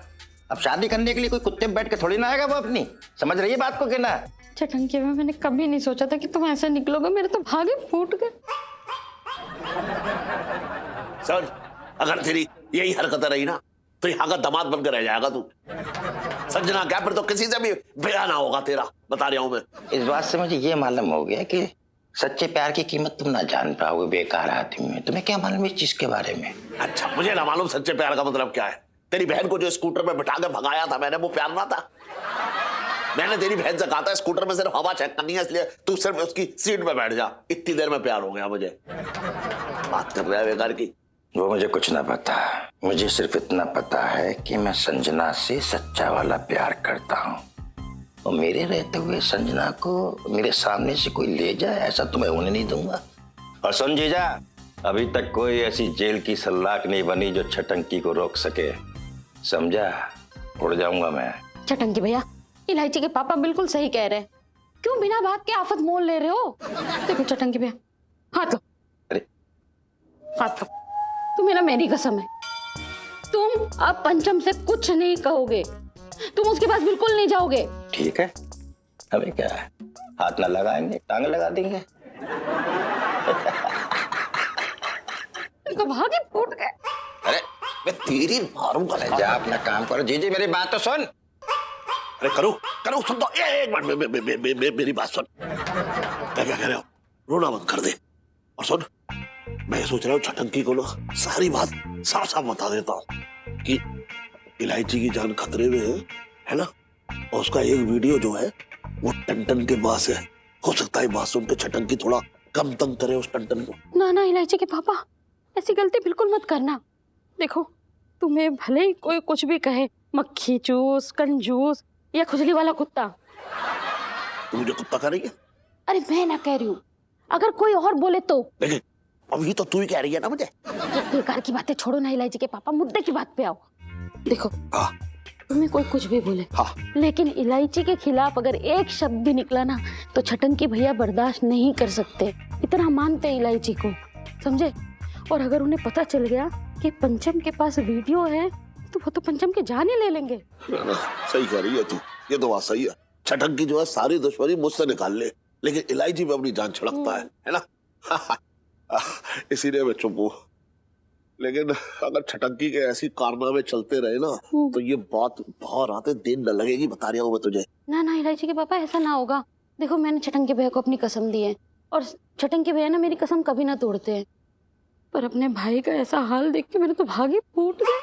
अब शादी करने के लिए कोई कुत्ते पे बैठ के थोड़ी ना आएगा वो अपनी, समझ रही है बात को कि ना? छटंकी में मैंने कभी नहीं सोचा था कि तुम ऐसे निकलोगे, मेरे तो भागे फूट गए। सर अगर तेरी यही हरकत रही ना तो यहाँ का दामाद बनकर रह जाएगा तू। संजना क्या फिर तो किसी से भी ब्याह ना होगा तेरा, बता रहा हूं मैं। इस बात से मुझे ये मालूम हो गया कि सच्चे प्यार की कीमत तुम ना जान पाओगे बेकार आदमी में। तुम्हें क्या मालूम इस चीज के बारे में? अच्छा मुझे ना मालूम सच्चे प्यार का मतलब क्या है। तेरी बहन को जो स्कूटर में बिठा के भगाया था मैंने, वो प्यार ना था? मैंने तेरी बहन से कहा था स्कूटर में सिर्फ हवा चेक करनी है, इसलिए तू सिर्फ उसकी सीट में बैठ जा। इतनी देर में प्यार हो गया मुझे। बात कर रहा है बेकार की। वो मुझे कुछ ना पता, मुझे सिर्फ इतना पता है कि मैं संजना से सच्चा वाला प्यार करता हूँ, और मेरे रहते हुए संजना को मेरे सामने से कोई ले जाए ऐसा तो मैं होने नहीं दूंगा। और सुन जीजा, अभी तक कोई ऐसी जेल की सलाख नहीं बनी जो छटंकी को रोक सके, समझा? उड़ जाऊंगा मैं। छटंकी भैया, इलायची के पापा बिल्कुल सही कह रहे हैं। क्यों बिना बात के आफत मोल ले रहे हो? देखो छटंकी भैया, हाथ लो। अरे हाथ लो। तुम्हें ना मेरी कसम है, तुम अब पंचम से कुछ नहीं कहोगे, तुम उसके पास बिल्कुल नहीं जाओगे। ठीक है, अभी क्या है, हाथ ना लगाएंगे टांग लगा देंगे। इनको भागे फूट गए। अरे मैं तेरी मारूंगा। जा अपना काम करो। जी मेरी बात तो सुन। अरे करो करो, सुन तो एक मिनट मेरी बात सुन। क्या कह रहे हो? रोना मत कर दे। और सुन, मैं सोच रहा हूँ छटंकी को ना सारी बात साफ साफ बता देता हूँ कि इलायची की जान खतरे में है ना, और उसका एक वीडियो जो है वो टन के पास है। हो सकता है बात सुन के छटंकी थोड़ा कम तंग करे उस टन को। ना ना इलायची के पापा, ऐसी गलती बिल्कुल मत करना। देखो तुम्हें भले ही कोई कुछ भी कहे, मक्खी चूस, कंजूस या खुजली वाला कुत्ता। तू मुझे कुत्ता कह रही है? अरे मैं ना कह रही हूँ, अगर कोई और बोले तो। लेकिन अभी तो तू ही कह रही है ना मुझे। ये बेकार की बातें छोड़ो ना इलायची के पापा, मुद्दे की बात पे आओ। देखो तुम्हें कोई कुछ भी बोले, लेकिन इलायची के खिलाफ अगर एक शब्द भी निकला ना तो छटंकी भैया बर्दाश्त नहीं कर सकते। इतना मानते हैं इलायची को, समझे? और अगर उन्हें पता चल गया कि पंचम के पास वीडियो है तो वो तो पंचम के जान ही ले लेंगे। सही कह रही है तू, ये तो बात सही है। छटंकी जो है सारी दुश्मनी मुझसे निकाल ले, लेकिन इलायची पे अपनी जान छिड़कता है ना। इसीलिए मैं चुप हूँ। लेकिन अगर छटंकी के ऐसी कारनामे चलते रहे ना तो ये बात बहुत रातें दिन न लगेगी, बता रहा हूँ मैं तुझे। ना ना इलायची के पापा, ऐसा ना होगा। देखो मैंने छटंकी भैया को अपनी कसम दी है, और छटंकी भैया ना मेरी कसम कभी ना तोड़ते हैं, पर अपने भाई का ऐसा हाल देख के मेरे तो भागे फूट गए।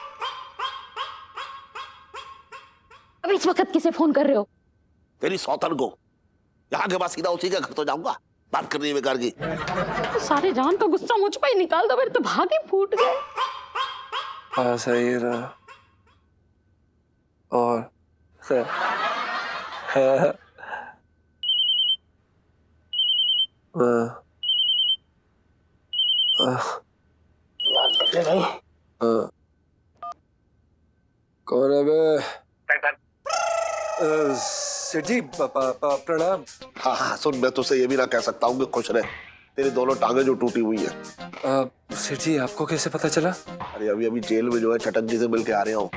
अब इस वक्त किसे फोन कर रहे हो? तेरी सौतन को। यहाँ के बाद सीधा उसी के घर तो जाऊंगा, बात करनी है बेकार की। तो सारे जान का गुस्सा मुझ पर ही निकाल दो, मेरे तो भागे फूट गए। हाँ सही रहा। और सर कौन है बे? सेठ जी प्रणाम। हाँ हाँ सुन, मैं तुझसे ये भी ना कह सकता हूँ कि खुश रहे, तेरी दोनों टांगे जो टूटी हुई है। सेठ जी आपको कैसे पता चला? अरे अभी अभी जेल में जो है छटंकी से मिल के आ रहे हो,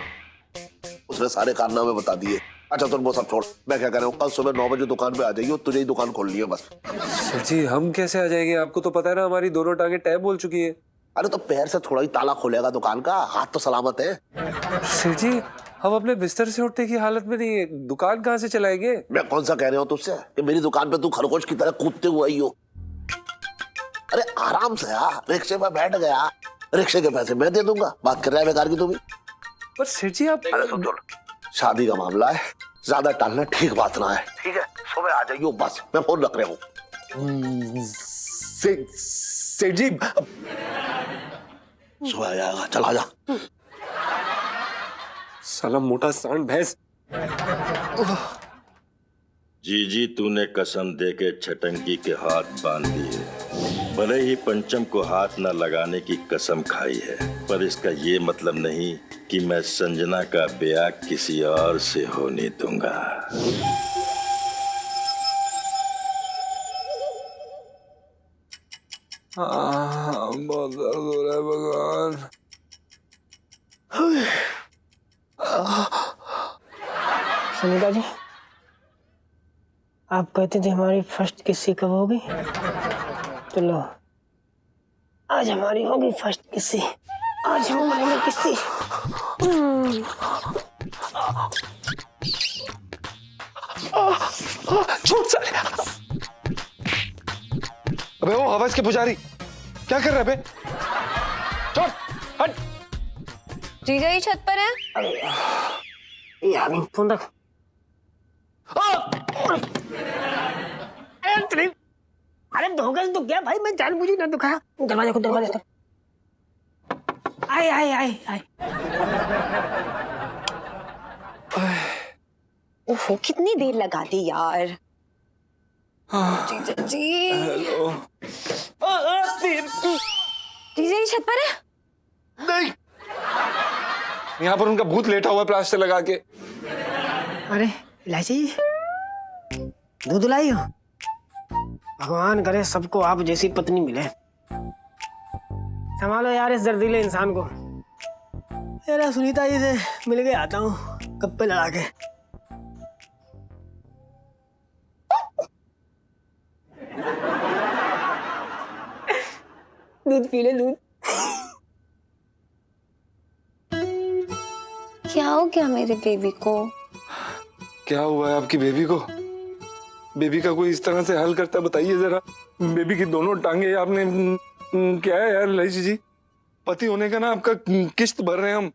उसने सारे कारनामे बता दिए। अच्छा तुम वो सब छोड़, मैं क्या कह रहा हूँ, कल सुबह 9 बजे दुकान पे आ जाइए, तुझे ही दुकान खोलनी है बस। सेठ जी हम कैसे आ जाएंगे? आपको तो पता है ना हमारी दोनों टांगे टैब बोल चुकी है। अरे तो पैर से थोड़ा ही ताला खोलेगा दुकान का, हाथ तो सलामत है। सेठ जी हम अपने बिस्तर से उठने की हालत में नहीं है, दुकान कहाँ से चलाएंगे? मैं कौन सा कह रहा हूँ तुझसे कि मेरी दुकान पे तू खरगोश की तरह कूदते हुए आई हो। अरे आराम से यार, रिक्शे में बैठ गया, रिक्शे के पैसे मैं दे दूंगा, बात कर रहा है बेकार की तू भी। पर सेठ जी आप शादी का मामला है, ज्यादा टालना ठीक बात ना है। ठीक है सुबह आ जाइयो बस, मैं फोन रख रहा हूँ। सेठ जी सुबह आ जाएगा, चल आ जा। साला मोटा सांड भैंस। जीजी तूने कसम दे के छटंकी के हाथ बांध दिए। भले ही पंचम को हाथ न लगाने की कसम खाई है, पर इसका ये मतलब नहीं कि मैं संजना का ब्याह किसी और से होने दूंगा। बहुत दर्द हो रहा है भगवान। सुनीता जी, आप कहते थे हमारी फर्स्ट किस्सी कब होगी, तो लो आज हमारी होगी फर्स्ट किस्सी। आज हम करेंगे किस्सी। छूट साले। अबे वो हवस के पुजारी क्या कर रहे बे? छोड़, हट। जीजा ये छत पर है। ये आ गई, फोन रख। अरे धोखा से तो क्या भाई, मैं जानबूझ ना दुखाया। दरवाजा खुद, दरवाजा खुद। आए आए आए आए। ओहो कितनी देर लगा दी यार। जीजा जी। हेलो। जीजा ये छत पर है। नहीं, यहाँ पर उनका भूत लेटा हुआ है प्लास्टर लगा के। अरे इलायची दूध लाई हो? भगवान करे सबको आप जैसी पत्नी मिले। संभालो यार इस दर्दीले इंसान को। मेरा सुनीता जी से मिल के आता हूँ गप्पे लड़ा के। दूध पी ले, दूध। क्या हो गया मेरे बेबी को? क्या हुआ है आपकी बेबी को? बेबी का कोई इस तरह से हाल करता है, बताइए जरा। बेबी की दोनों टांगे आपने क्या है यार लाइची जी? पति होने का ना आपका किस्त भर रहे हैं हम।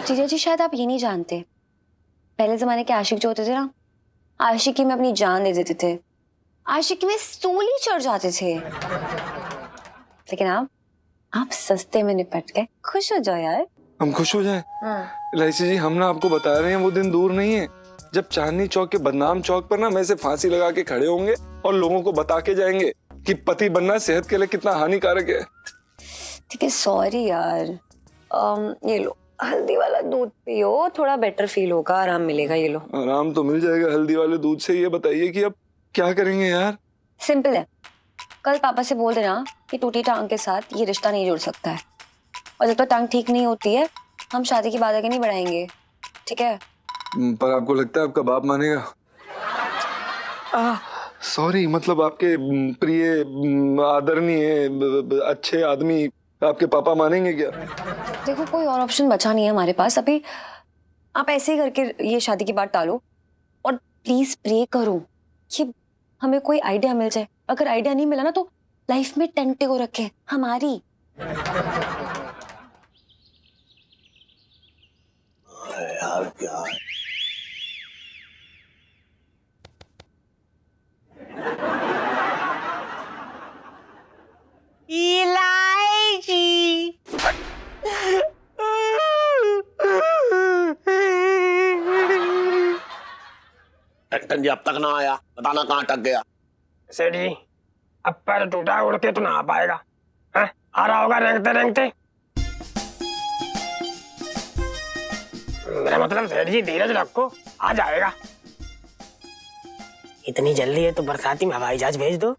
जीजा जी शायद आप ये नहीं जानते, पहले जमाने के आशिक जो होते थे ना, आशिकी में अपनी जान दे देते थे, आशिकी में सूली चढ़ जाते थे। लेकिन आप सस्ते में निपट के खुश हो जाओ यार। हम खुश हो जाएं? लाइची जी हम ना आपको बता रहे हैं वो दिन दूर नहीं है जब चांदनी चौक के बदनाम चौक पर ना मैं से फांसी लगा के खड़े होंगे और लोगों को बता के जाएंगे कि पति बनना सेहत के लिए कितना हानिकारक है। ठीक है, सॉरी यार। ये लो हल्दी वाला दूध पियो, थोड़ा बेटर फील होगा, आराम मिलेगा। ये लो। आराम तो मिल जाएगा हल्दी वाले दूध से। ये बताइए कि अब क्या करेंगे यार? सिंपल है, कल पापा से बोल देना कि टूटी टांग के साथ ये रिश्ता नहीं जुड़ सकता है, और जब तक टांग ठीक नहीं होती है हम शादी की बात आगे नहीं बढ़ाएंगे, ठीक है? पर आपको लगता है आपका बाप मानेगा? सॉरी, मतलब आपके प्रिय आदरणीय अच्छे आदमी आपके पापा मानेंगे क्या? देखो कोई और ऑप्शन बचा नहीं है हमारे पास अभी। आप ऐसे ही करके ये शादी की बात टालो और प्लीज प्रे करो कि हमें कोई आइडिया मिल जाए। अगर आइडिया नहीं मिला ना तो लाइफ में टेंटे को रखे हमारी। यार क्या टन जी अब तक ना आया, बताना कहाँ अटक गया। सेठ जी अब पैर टूटा, उड़ के तो ना आ पाएगा। है? आ रहा होगा रेंगते रेंगते। मेरा मतलब सेठ जी धीरज रखो, आ जाएगा। इतनी जल्दी है तो बरसाती में हवाई जहाज भेज दो।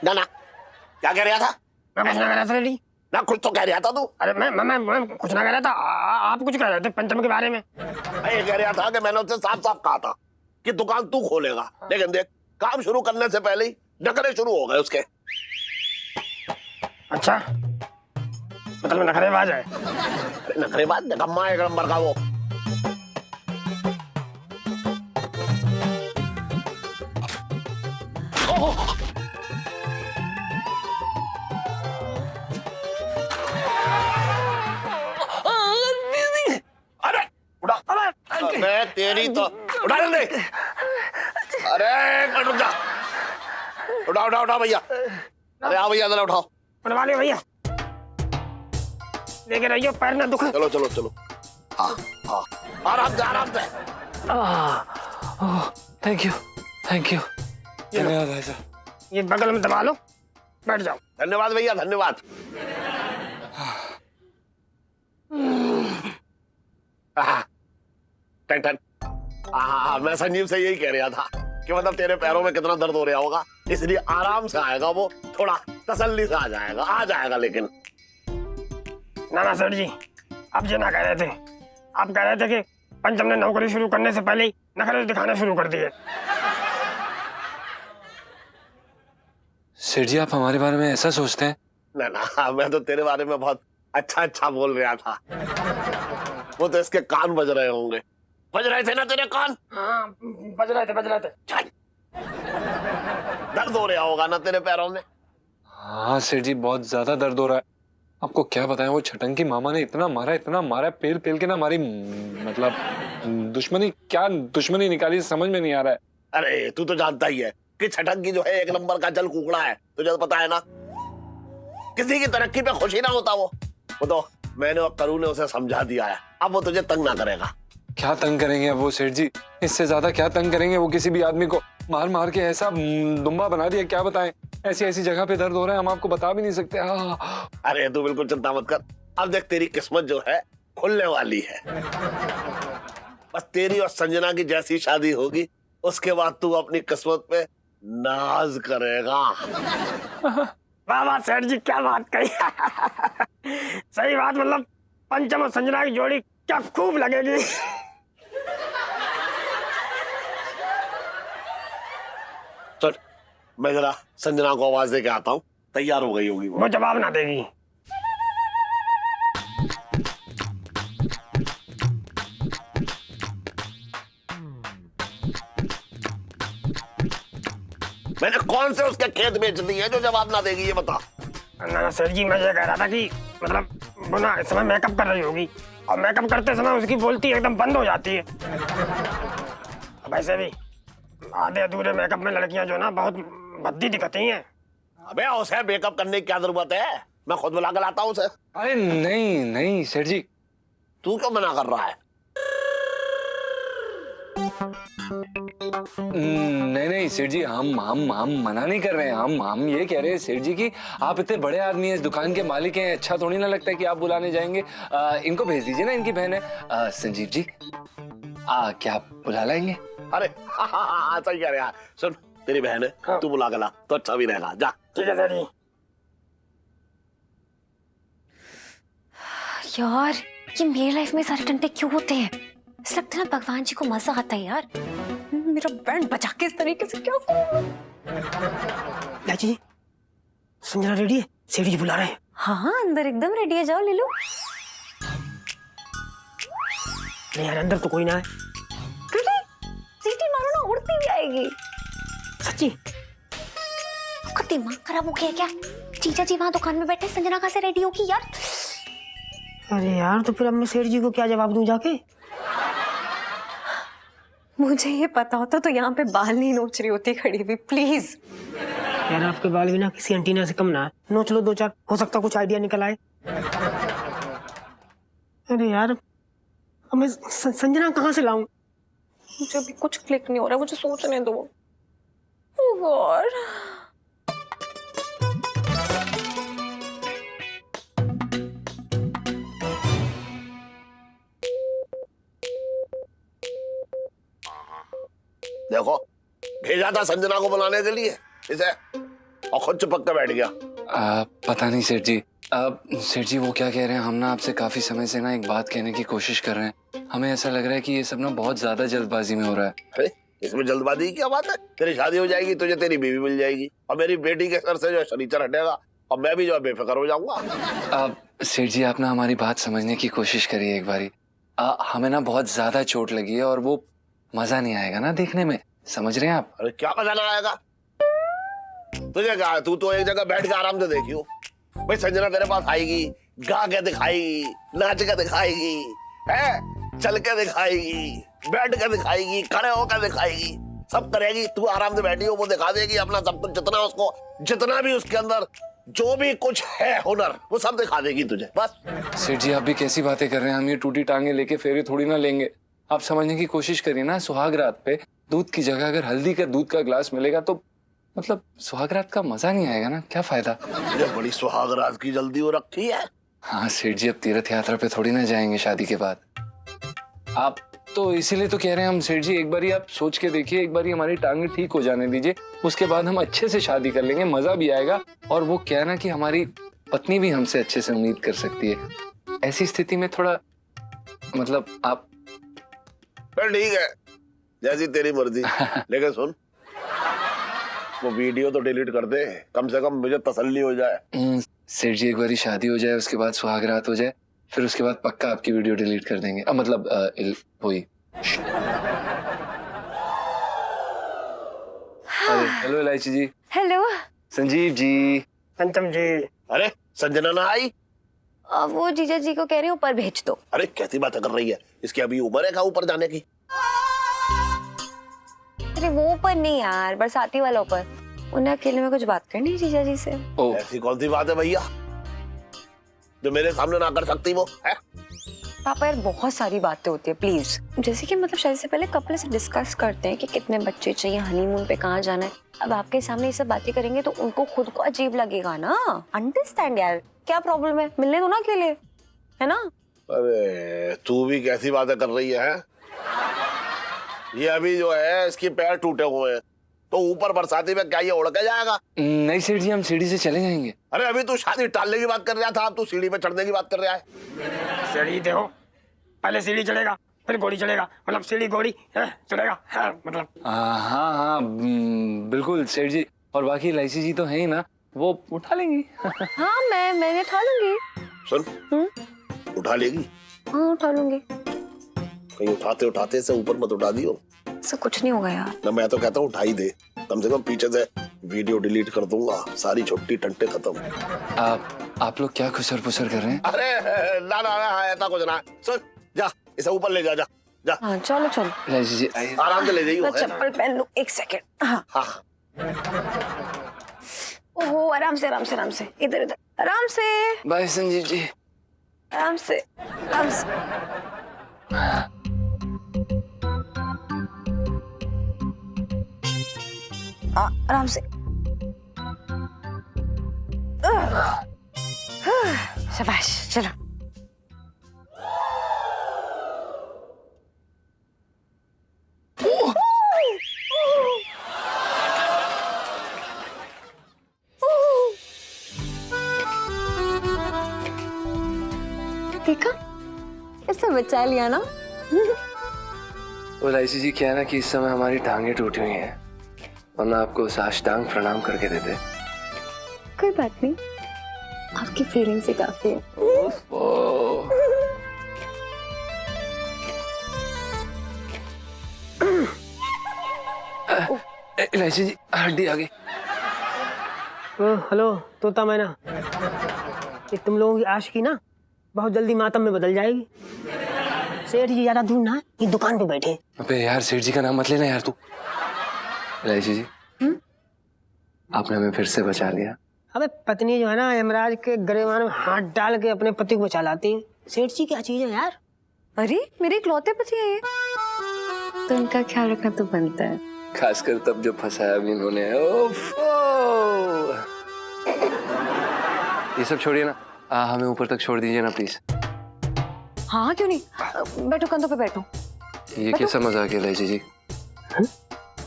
ना क्या कह रहा था? मैं कुछ ना कह रहा था सेठ जी। ना कुछ तो कह रहा था तू। अरे मैं कुछ ना कह रहा था। आप कुछ कह रहे थे पंचम के बारे में। मैं ये कह रहा था कि मैंने उससे साफ साफ कहा था कि दुकान तू खोलेगा, लेकिन देख काम शुरू करने से पहले ही नखरे शुरू हो गए उसके। अच्छा मतलब नखरेबाज है? नखरेबाज निकम्मा एक नंबर का वो। अरे उड़ा, मैं तेरी तो उड़ा दे। अरे एक मिनट रुक जा। उठा भैया। अरे हाँ भैया जरा उठाओ। उठवा लियो भैया। लेके रहियो, पैर ना दुखे। चलो चलो चलो, हाँ हाँ, आराम से आराम से। थैंक यू धन्यवाद भाई साहब। ये बगल में दबा लो, बैठ जाओ। धन्यवाद भैया, धन्यवाद। टन टन। हाँ, मैं संजीव से यही कह रहा था कि मतलब तेरे पैरों में कितना दर्द हो रहा होगा, इसलिए आराम से आएगा वो, थोड़ा तसल्ली से आ जाएगा लेकिन। ना सर जी, आप ये ना कह रहे थे। आप कह रहे थे कि पंचम ने नौकरी शुरू करने से पहले ही नखरे दिखाना शुरू कर दिए। सेठ जी आप हमारे बारे में ऐसा सोचते हैं? ना, मैं तो तेरे बारे में बहुत अच्छा बोल रहा था। वो तो इसके कान बज रहे होंगे। बज रहे थे ना तेरे कान? हाँ, बज रहे थे। दर्द हो रहा होगा ना तेरे पैरों में? हाँ सेठ जी, बहुत ज्यादा दर्द हो रहा है। आपको क्या बताएं, वो छटंकी मामा ने इतना मारा, पेल के ना मारी, मतलब दुश्मनी निकाली, समझ में नहीं आ रहा है। अरे तू तो जानता ही है कि छटंकी जो है एक नंबर का जल कुकड़ा है, तुझे तो पता है ना। किसी की तरक्की पे खुशी ना होता वो तो मैंने और करू ने उसे समझा दिया है, अब वो तुझे तंग ना करेगा। क्या तंग करेंगे वो सेठ जी, इससे ज्यादा क्या तंग करेंगे। वो किसी भी आदमी को मार के ऐसा दुम्बा बना दिया, क्या बताएं। ऐसी जगह पे दर्द हो रहा है, हम आपको बता भी नहीं सकते। अरे तू बिल्कुल चिंता मत कर, अब देख तेरी किस्मत जो है खुलने वाली है। बस तेरी और संजना की जैसी शादी होगी, उसके बाद तू अपनी किस्मत पे नाज करेगा। वाह सेठ जी, क्या बात कही। सही बात, मतलब पंचम और संजना की जोड़ी क्या खूब लगेगी। चल मैं जरा संजना को आवाज दे के आता हूँ, तैयार हो गई होगी वो जवाब ना देगी। मैंने कौन से उसके खेत बेच दिए जो जवाब ना देगी, ये बता। ना सर जी, मैं ये कह रहा था कि मतलब वो ना इस समय मेकअप कर रही होगी, और मेकअप करते समय उसकी बोलती एकदम बंद हो जाती है। वैसे भी आधे अधूरे मेकअप में लड़कियां जो ना बहुत भद्दी दिखती हैं। अबे उसे मेकअप करने की क्या जरूरत है, मैं खुद बुला कर लाता हूँ उसे। अरे नहीं सेठ जी। तू क्यों मना कर रहा है? नहीं सेठ जी, हम मना नहीं कर रहे हैं। हम ये कह रहे हैं सेठ जी कि आप इतने बड़े आदमी हैं, इस दुकान के मालिक हैं, अच्छा थोड़ी ना लगता है कि आप बुलाने जाएंगे। इनको भेज दीजिए ना, इनकी बहन है संजीव जी। क्या आप बुला लाएंगे? अरे हाँ, सही कह रहा है। सुन, तेरी बहन है, तू बुला कर ला तो अच्छा भी रहेगा। जा। ठीक है सर जी। यार ये मेरी लाइफ में सारे टंटे क्यों होते हैं? ऐसा लगता है ना भगवान जी को मजा आता है यार। मेरा बैंड बजा के इस तरीके से क्या जी, संजना रेडी है, सेठ जी बुला रहे हैं। हाँ अंदर एकदम रेडी है, जाओ ले लो। नहीं यार, अंदर तो कोई ना है। सीटी मारो ना, उड़ती भी आएगी। सच्ची? आपका दिमाग खराब हो गया क्या? जीजा जी वहाँ दुकान में बैठे, संजना कहाँ से रेडी होगी यार? अरे यार, तो फिर अब मैं सेठ जी को क्या जवाब दूं जाके? मुझे ये पता होता तो यहाँ पे बाल नहीं नोच रही होती खड़ी हुई, प्लीज। यार आपके बाल भी ना किसी एंटीना से कम ना है, नोच लो दो चार, हो सकता कुछ आइडिया निकल आए। अरे यार, अब मैं संजना कहाँ से लाऊं? मुझे अभी कुछ क्लिक नहीं हो रहा, मुझे सोचने दो। ओह गॉड। देखो, भेजा था संजना को बुलाने के लिए इसे, और खुद चिपक के बैठ गया। पता नहीं सेठ जी। सेठ जी वो क्या कह रहे हैं, हम ना आपसे काफी समय से ना एक बात कहने की कोशिश कर रहे हैं। हमें ऐसा लग रहा है कि ये सब ना बहुत ज्यादा जल्दबाजी में हो रहा है। अरे इसमें जल्दबाजी की क्या बात है? तेरी शादी हो जाएगी, तुझे तेरी बीवी मिल जाएगी, और मेरी बेटी के सर से जो शनीचर हटेगा, और मैं भी जो बेफिक्र हो जाऊंगा। सेठ जी आप ना हमारी बात समझने की कोशिश करिए एक बारी। हमें ना बहुत ज्यादा चोट लगी है, और वो मजा नहीं आएगा ना देखने में, समझ रहे हैं आप? अरे क्या मजा ना आएगा? तुझे कहा, तू तो एक जगह बैठ के आराम से देखियो। भाई संजना तेरे पास आएगी, गा के दिखाएगी, नाच के दिखाएगी, है चल के दिखाएगी, बैठ के दिखाएगी, खड़े होकर दिखाएगी, सब करेगी। तू आराम से बैठी हो, वो दिखा देगी अपना सब कुछ, जितना भी उसके अंदर जो भी कुछ है हुनर वो सब दिखा देगी तुझे बस। सेठ जी आप भी कैसी बातें कर रहे हैं? हम ये टूटी टांगे लेके फेरे थोड़ी ना लेंगे। आप समझने की कोशिश करिए ना, सुहाग रात पे दूध की जगह अगर हल्दी का दूध का ग्लास मिलेगा तो मतलब सुहाग रात का मजा नहीं आएगा ना, क्या फायदा? ये बड़ी सुहाग रात की जल्दी हो रखी है। हाँ सेठ जी, अब तीर्थ यात्रा पे थोड़ी ना जाएंगे शादी के बाद। आप तो इसीलिए तो कह रहे हैं हम सेठ जी, एक बार आप सोच के देखिए, एक बार हमारी टांगे ठीक हो जाने दीजिए, उसके बाद हम अच्छे से शादी कर लेंगे, मजा भी आएगा। और वो क्या है ना कि हमारी पत्नी भी हमसे अच्छे से उम्मीद कर सकती है। ऐसी स्थिति में थोड़ा मतलब आप फिर ठीक है, जैसी तेरी मर्जी। लेकिन सुन, वो वीडियो तो डिलीट कर दे, कम से कम मुझे तसल्ली हो जाए। सेठ जी एक बार शादी हो जाए, उसके बाद सुहाग रात हो जाए, फिर उसके बाद पक्का आपकी वीडियो डिलीट कर देंगे। अब मतलब वही। हेलो इलायची जी। हेलो संजीव जी। पंचम जी। अरे संजना ना आई? वो जीजा जी को कह रही हूँ ऊपर भेज दो। अरे कैसी बातें कर रही है, इसकी अभी उम्र है क्या ऊपर जाने की? अरे वो ऊपर नहीं यार, बरसाती वाला ऊपर। उन्हें अकेले में कुछ बात करनी है जीजा जी से। ऐसी कौन सी बात है भैया जो मेरे सामने ना कर सकती वो है? पापा यार बहुत सारी बातें होती है प्लीज, जैसे कि मतलब शादी से पहले कपल से डिस्कस करते हैं कि कितने बच्चे चाहिए, हनीमून पे कहाँ जाना है। अब आपके सामने ये सब बातें करेंगे तो उनको खुद को अजीब लगेगा ना। अंडरस्टैंड यार, क्या प्रॉब्लम है, मिलने दो ना अकेले, है ना? अरे तू भी कैसी बातें कर रही है? ये अभी जो है इसके पैर टूटे हुए हैं, तो ऊपर बरसाती में क्या ये उड़ के जाएगा? नहीं सेठ जी, हम सीढ़ी से चले जाएंगे। अरे अभी तू शादी टालने की बात कर रहा था, अब तू सीढ़ी पे चढ़ने की बात कर रहा है। सीढ़ी देखो, पहले सीढ़ी चढ़ेगा फिर घोड़ी चढ़ेगा, मतलब सीढ़ी घोड़ी चढ़ेगा मतलब। हाँ बिल्कुल सेठ जी, और बाकी इलायची जी तो है ही ना, वो उठा लेंगी। हाँ मैंने उठा लूंगी। सुन, उठा लेगी? हाँ उठा लूंगी। कहीं उठाते उठाते से ऊपर मत उठा दियो। सब कुछ नहीं होगा यार। ना मैं तो कहता हूँ उठा ही दे, कम से कम पीछे से वीडियो डिलीट कर दूंगा, सारी छुट्टी टंटे खत्म। आप लोग क्या खुसर पुसर कर रहे हैं? अरे ना ऐसा कुछ ना। सुन जा, इसे ऊपर ले जा। हाँ चलो इलायची जी आराम से ले जाइए। मैं चप्पल पहन लूं, एक सेकेंड। हाँ ओहो, आराम से इधर आराम से। बाय संजीव जी। आराम से आराम से। शाबाश, चलो। देखा, इससे बचा लिया ना। इलायची जी क्या है ना कि इस समय हमारी टांगे टूटी हुई हैं, वरना आपको साष्टांग प्रणाम करके देते। कोई बात नहीं, आपकी फीलिंग से काफी है। इलायची जी हड्डी आ गई। हेलो तोता मैना, ये तुम लोगों की आशिकी ना बहुत जल्दी मातम में बदल जाएगी। सेठ जी ज्यादा दूर ना, ये दुकान पे बैठे। अबे यार सेठ जी का नाम मत लेना यार तू। इलायची जी आपने हमें फिर से बचा लिया। अबे पत्नी जो है ना यमराज के गरेबान में हाथ डाल के अपने पति को बचा लाती है। सेठ जी क्या चीज है यार। अरे मेरे इकलौते पति है ये, तो इनका ख्याल रखना तो बनता है, खासकर तब जो फंसाया भी इन्होंने। ये सब छोड़िए ना, हमें ऊपर तक छोड़ दीजिए ना प्लीज। हाँ क्यों नहीं, बैठो कंधों पे बैठो। ये कैसा मजाक है इलायची जी?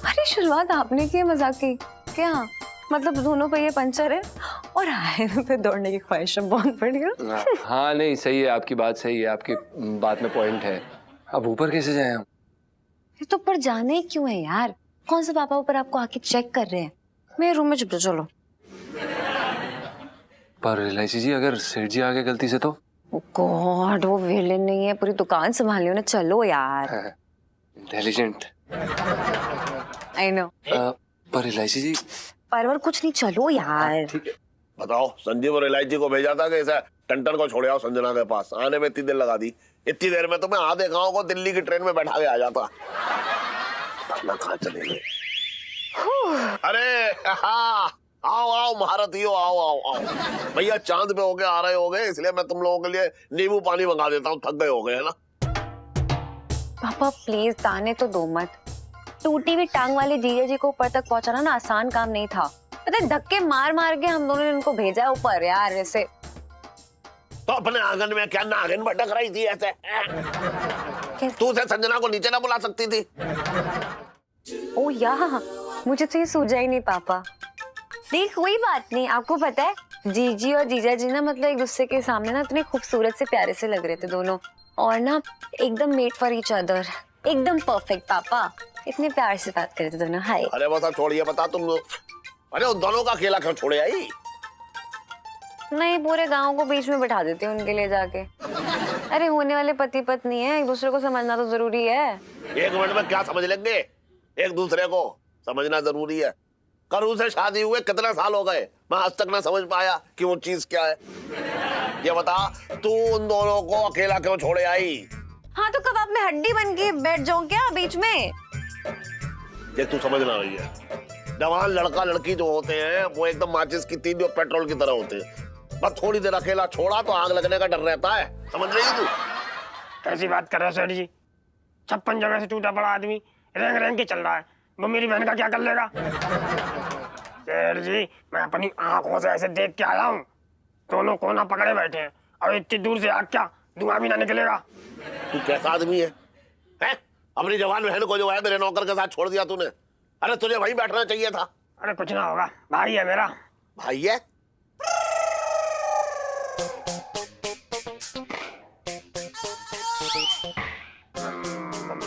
अरे शुरुआत आपने की मजाक की क्या? मतलब दोनों पे ये पंचर है और आए पे दौड़ने की ख्वाहिश बहुत बढ़ गया। हाँ नहीं सही है, आपकी बात सही है, आपकी बात में पॉइंट है। अब ऊपर कैसे जाए हम? ये तो ऊपर जाने क्यों है यार? कौन से पापा ऊपर आपको आके चेक कर रहे हैं? मेरे रूम में चुप चलो। पर इलायची जी अगर सेठ जी आ गए गलती से तो? गॉड वो विलेन नहीं है, पूरी दुकान संभाली ना, चलो यार। इंटेलिजेंट। I know. पर इलायची जी परवर कुछ नहीं, चलो यार। ठीक है। बताओ, संजीव और इलायची को भेजा था कि इसे टंटन को छोड़ आओ संजना के पास। आने में इतनी देर लगा दी, इतनी देर में तो मैं आधे गांव को दिल्ली की ट्रेन में बैठा के आ जाता। कहाँ चले गए? अरे हाँ, आओ आओ महारथियों, आओ आओ आओ। भैया चांद पे होके आ रहे होगे, इसलिए मैं तुम लोगों के लिए नींबू पानी मंगा देता हूँ, थक गए होगे है ना। पापा प्लीज ताने तो दो मत। टूटी हुई टांग वाले जीजा जी को ऊपर तक पहुंचाना ना आसान काम नहीं था। पता है धक्के मार मार के हम दोनों ने उनको भेजा ऊपर यार। ऐसे तो अपने आंगन में क्या नागिन भटक रही थी ऐसे? तू उसे संजना को नीचे ना बुला सकती थी? ओ यार मुझे तो ये सूझा ही नहीं पापा। नहीं कोई बात नहीं, आपको पता है जीजी और जीजा जी ना मतलब एक दूसरे के सामने ना इतने खूबसूरत से प्यारे से लग रहे थे दोनों, और ना एकदम मेड फॉर ईच अदर, एकदम परफेक्ट। पापा इतने प्यार से बात कर रहे थे दोनों। हाय। अरे बता छोड़िए, बता तुम लोग, अरे उन दोनों का अकेला क्यों छोड़े आई? नहीं पूरे गांव को बीच में बैठा देती हूँ उनके लिए जाके। अरे होने वाले पति पत्नी है, एक दूसरे को समझना तो जरूरी है। 1 मिनट में क्या समझ लेंगे? एक दूसरे को समझना जरूरी है। करू से शादी हुए कितने साल हो गए, मैं आज तक ना समझ पाया कि वो चीज क्या है। ये बता तू उन दोनों को अकेला क्यों छोड़े आई? हाँ तो कबाब में हड्डी बन के बैठ जाऊं क्या बीच में? ये तू समझ ना रही है, जवान लड़का लड़की जो होते हैं वो एकदम माचिस की तीली और पेट्रोल की तरह होते हैं। बस थोड़ी देर अकेला छोड़ा तो आग लगने का डर रहता है, समझ रही तू? कैसी बात कर रहे हो सेठ जी? 56 जगह से टूटा पड़ा आदमी रेंग रेंग के चल रहा है, वो मेरी बहन का क्या कर लेगा? सेठ जी मैं अपनी आंखों से ऐसे देख के आया हूँ, दोनों कोना पकड़े बैठे हैं और इतनी दूर से आग क्या धुआं भी ना निकलेगा। तू कैसा आदमी है? हैं? अपनी जवान बहन को जो है मेरे नौकर के साथ छोड़ दिया तूने। अरे तुझे वहीं बैठना चाहिए था। अरे कुछ ना होगा, भाई है मेरा। भाई है?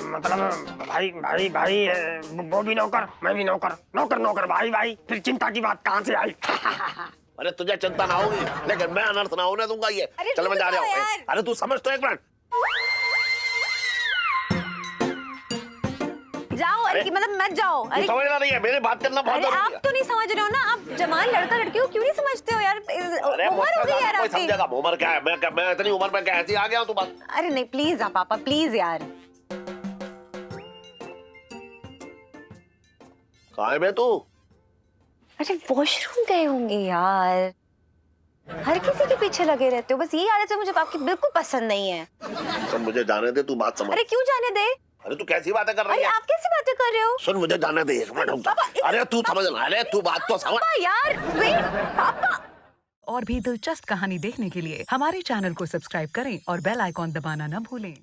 मतलब भाई भाई भाई वो भी नौकर मैं भी नौकर, नौकर नौकर भाई भाई, फिर चिंता की बात कहाँ से आई? अरे तुझे चिंता ना होगी लेकिन मैं अनर्थ ना होने दूंगा ये। चल मैं जा रहा हूँ। अरे तू समझ तो 1 मिनट। जाओ अरे कि मतलब मत जाओ। तू अरे समझ ना रही है, मेरी बात करना बहुत अरे जरूरी आप है। तो नहीं समझ रहे हो ना, आप जवान लड़का लड़की हो क्यों नहीं समझते हो यार? अरे उम्र हो गई यार कोई आपकी। समझेगा उम्र क्या है? मैं इतनी उम्र में कैसी आ गया हूँ तू बात। अरे नहीं प्लीज आप पापा प्लीज यार। कहाँ है बे तू? अरे वॉशरूम गए होंगे यार, हर किसी के पीछे लगे रहते हो, बस ये आदत है मुझे आपकी बिल्कुल पसंद नहीं है। तो मुझे जाने दे, तू बात समझ। अरे क्यों जाने दे? अरे तू कैसी बातें कर रही अरे है? आप कैसी बातें कर रहे हो? सुन मुझे जाने दे 1 मिनट रुक जा। अरे तू समझ ना, अरे तू बात तो समझ। पापा यार वेट पापा। और भी दिलचस्प कहानी देखने के लिए हमारे चैनल को सब्सक्राइब करें और बेल आइकॉन दबाना न भूलें।